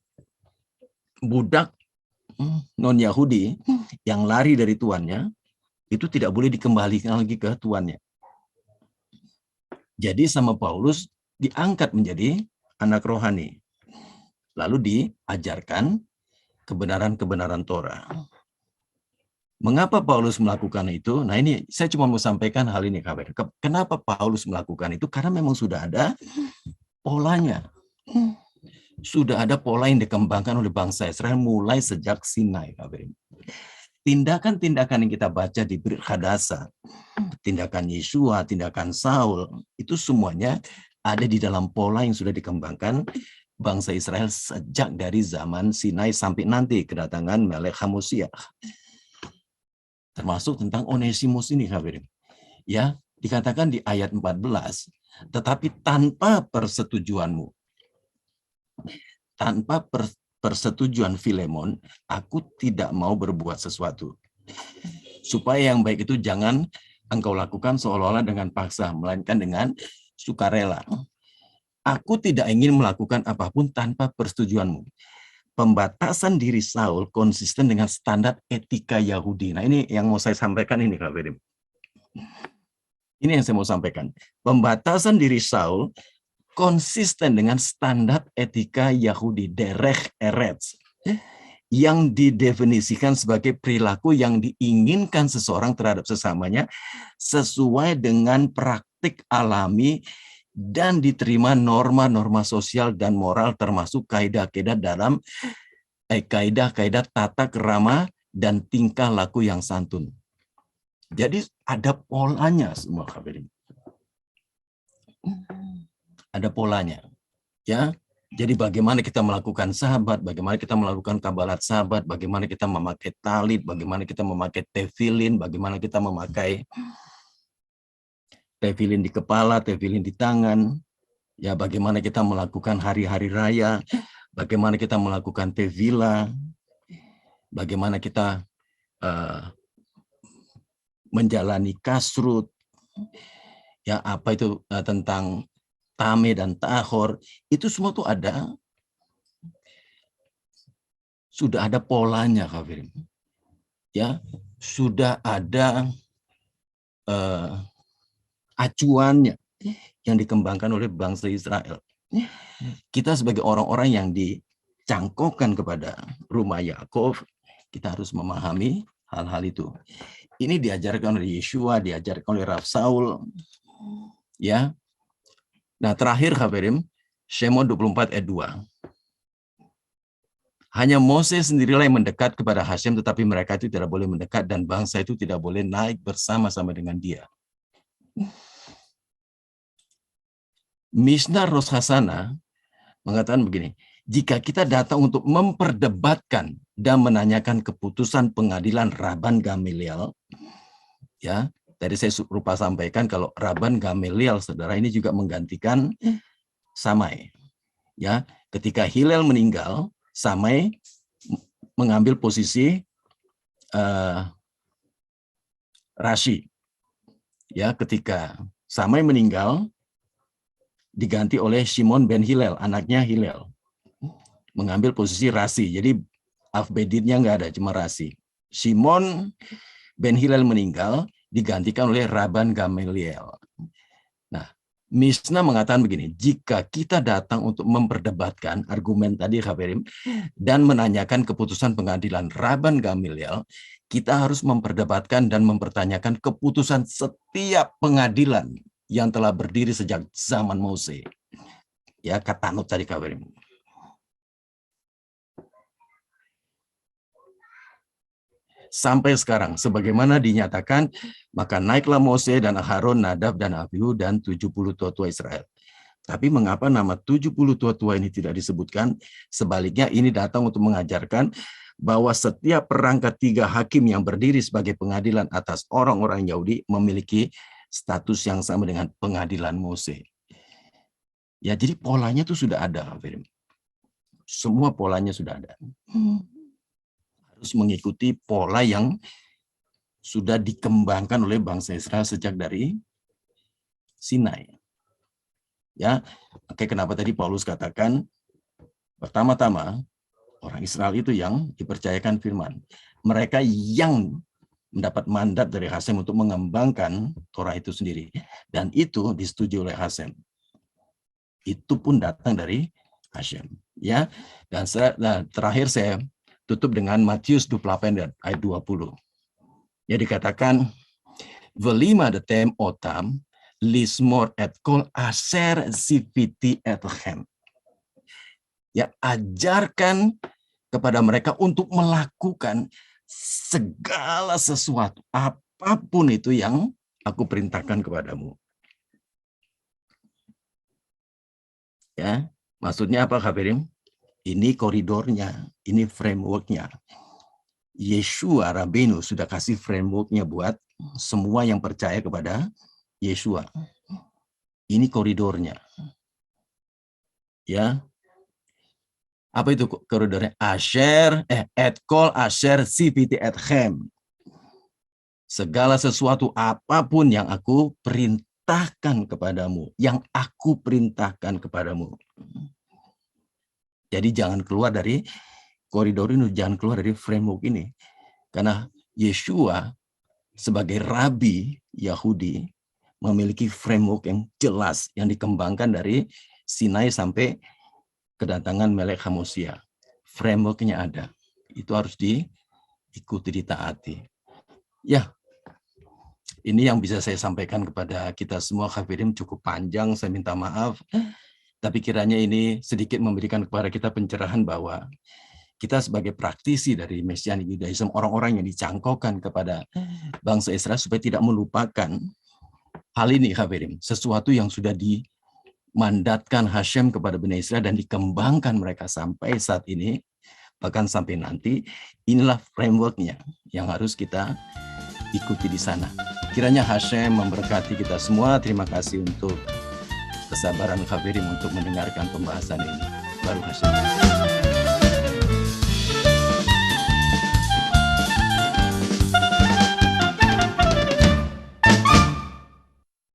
budak non-Yahudi yang lari dari tuannya itu tidak boleh dikembalikan lagi ke tuannya. Jadi sama Paulus diangkat menjadi anak rohani. Lalu diajarkan kebenaran-kebenaran Torah. Mengapa Paulus melakukan itu? Nah, ini saya cuma mau sampaikan hal ini, Kabar. Kenapa Paulus melakukan itu? Karena memang sudah ada polanya. Sudah ada pola yang dikembangkan oleh bangsa Israel mulai sejak Sinai, Kabar. Tindakan-tindakan yang kita baca di Brit Hadasa, tindakan Yesua, tindakan Saul, itu semuanya ada di dalam pola yang sudah dikembangkan bangsa Israel sejak dari zaman Sinai sampai nanti kedatangan Melek HaMashiach. Termasuk tentang Onesimus ini, Kafirin. Ya, dikatakan di ayat 14, tetapi tanpa persetujuanmu. Tanpa persetujuan Filemon, aku tidak mau berbuat sesuatu. Supaya yang baik itu jangan engkau lakukan seolah-olah dengan paksa, melainkan dengan sukarela. Aku tidak ingin melakukan apapun tanpa persetujuanmu. Pembatasan diri Saul konsisten dengan standar etika Yahudi. Nah, ini yang mau saya sampaikan ini, Kak Ferim. Ini yang saya mau sampaikan. Pembatasan diri Saul konsisten dengan standar etika Yahudi, derech eretz, yang didefinisikan sebagai perilaku yang diinginkan seseorang terhadap sesamanya sesuai dengan praktik alami dan diterima norma-norma sosial dan moral, termasuk kaidah-kaidah dalam kaidah-kaidah tata kerama dan tingkah laku yang santun. Jadi ada polanya semua, kabar. Ada polanya, ya. Jadi bagaimana kita melakukan sahabat, bagaimana kita melakukan kabalat sahabat, bagaimana kita memakai talit, bagaimana kita memakai tefilin, bagaimana kita memakai tefilin di kepala, tefilin di tangan, ya, bagaimana kita melakukan hari-hari raya, bagaimana kita melakukan tevila, bagaimana kita menjalani kasrut, ya, apa itu tentang tame dan tahor, itu semua tuh ada, sudah ada polanya, Kak Firim. Ya, sudah ada acuannya yang dikembangkan oleh bangsa Israel. Kita sebagai orang-orang yang dicangkokkan kepada rumah Yakov, kita harus memahami hal-hal itu. Ini diajarkan oleh Yeshua, diajarkan oleh Rav Saul, ya. Nah, terakhir, Hafirim, Shemot 24 ayat 2. Hanya Moses sendirilah yang mendekat kepada Hashem, tetapi mereka itu tidak boleh mendekat dan bangsa itu tidak boleh naik bersama-sama dengan dia. Mishnah Rosh Hashanah mengatakan begini, jika kita datang untuk memperdebatkan dan menanyakan keputusan pengadilan Rabban Gamaliel, ya, tadi saya lupa sampaikan kalau Rabban Gamaliel, saudara, ini juga menggantikan Samai. Ya, ketika Hillel meninggal, Samai mengambil posisi Rashi. Ya, ketika Samai meninggal, diganti oleh Shimon ben Hillel, anaknya Hillel, mengambil posisi Rashi. Jadi Afbeditnya nggak ada, cuma Rashi. Shimon ben Hillel meninggal, digantikan oleh Rabban Gamaliel. Nah, Mishnah mengatakan begini, jika kita datang untuk memperdebatkan argumen tadi, Khabirim, dan menanyakan keputusan pengadilan Rabban Gamaliel, kita harus memperdebatkan dan mempertanyakan keputusan setiap pengadilan yang telah berdiri sejak zaman Mose. Ya, katanut tadi, Khabirim. Sampai sekarang, sebagaimana dinyatakan, maka naiklah Mose dan Aharon, Nadab dan Abihu dan 70 tua-tua Israel. Tapi mengapa nama 70 tua-tua ini tidak disebutkan? Sebaliknya ini datang untuk mengajarkan bahwa setiap perangkat 3 hakim yang berdiri sebagai pengadilan atas orang-orang Yahudi memiliki status yang sama dengan pengadilan Mose. Ya, jadi polanya itu sudah ada. Semua polanya sudah ada. Harus mengikuti pola yang sudah dikembangkan oleh bangsa Israel sejak dari Sinai. Ya, oke, kenapa tadi Paulus katakan pertama-tama orang Israel itu yang dipercayakan firman. Mereka yang mendapat mandat dari Hasem untuk mengembangkan Torah itu sendiri, dan itu disetujui oleh Hasem. Itu pun datang dari Hasem. Ya, dan terakhir saya tutup dengan Matius 28 ayat 20. Ya, dikatakan velima detem otam lismor et kol aser siviti etchem. Ya, ajarkan kepada mereka untuk melakukan segala sesuatu, apapun itu yang aku perintahkan kepadamu. Ya, maksudnya apa, Hafirim? Ini koridornya, ini frameworknya. Yeshua Rabbeinu sudah kasih frameworknya buat semua yang percaya kepada Yeshua. Ini koridornya. Ya. Apa itu koridornya? Asher, etkol asher sipiti etchem. Segala sesuatu apapun yang aku perintahkan kepadamu, yang aku perintahkan kepadamu. Jadi jangan keluar dari koridor ini, jangan keluar dari framework ini. Karena Yeshua sebagai rabi Yahudi memiliki framework yang jelas yang dikembangkan dari Sinai sampai kedatangan Melek Hamosia. Frameworknya ada. Itu harus diikuti, ditaati. Ya, ini yang bisa saya sampaikan kepada kita semua. Hafirim cukup panjang, saya minta maaf. Tapi kiranya ini sedikit memberikan kepada kita pencerahan bahwa kita sebagai praktisi dari Messianic Judaism, orang-orang yang dicangkokkan kepada bangsa Israel supaya tidak melupakan hal ini, Hafirim. Sesuatu yang sudah dimandatkan Hashem kepada Bani Israel dan dikembangkan mereka sampai saat ini, bahkan sampai nanti, inilah frameworknya yang harus kita ikuti di sana. Kiranya Hashem memberkati kita semua. Terima kasih untuk kesabaran Hafirim untuk mendengarkan pembahasan ini. Baru Hashem.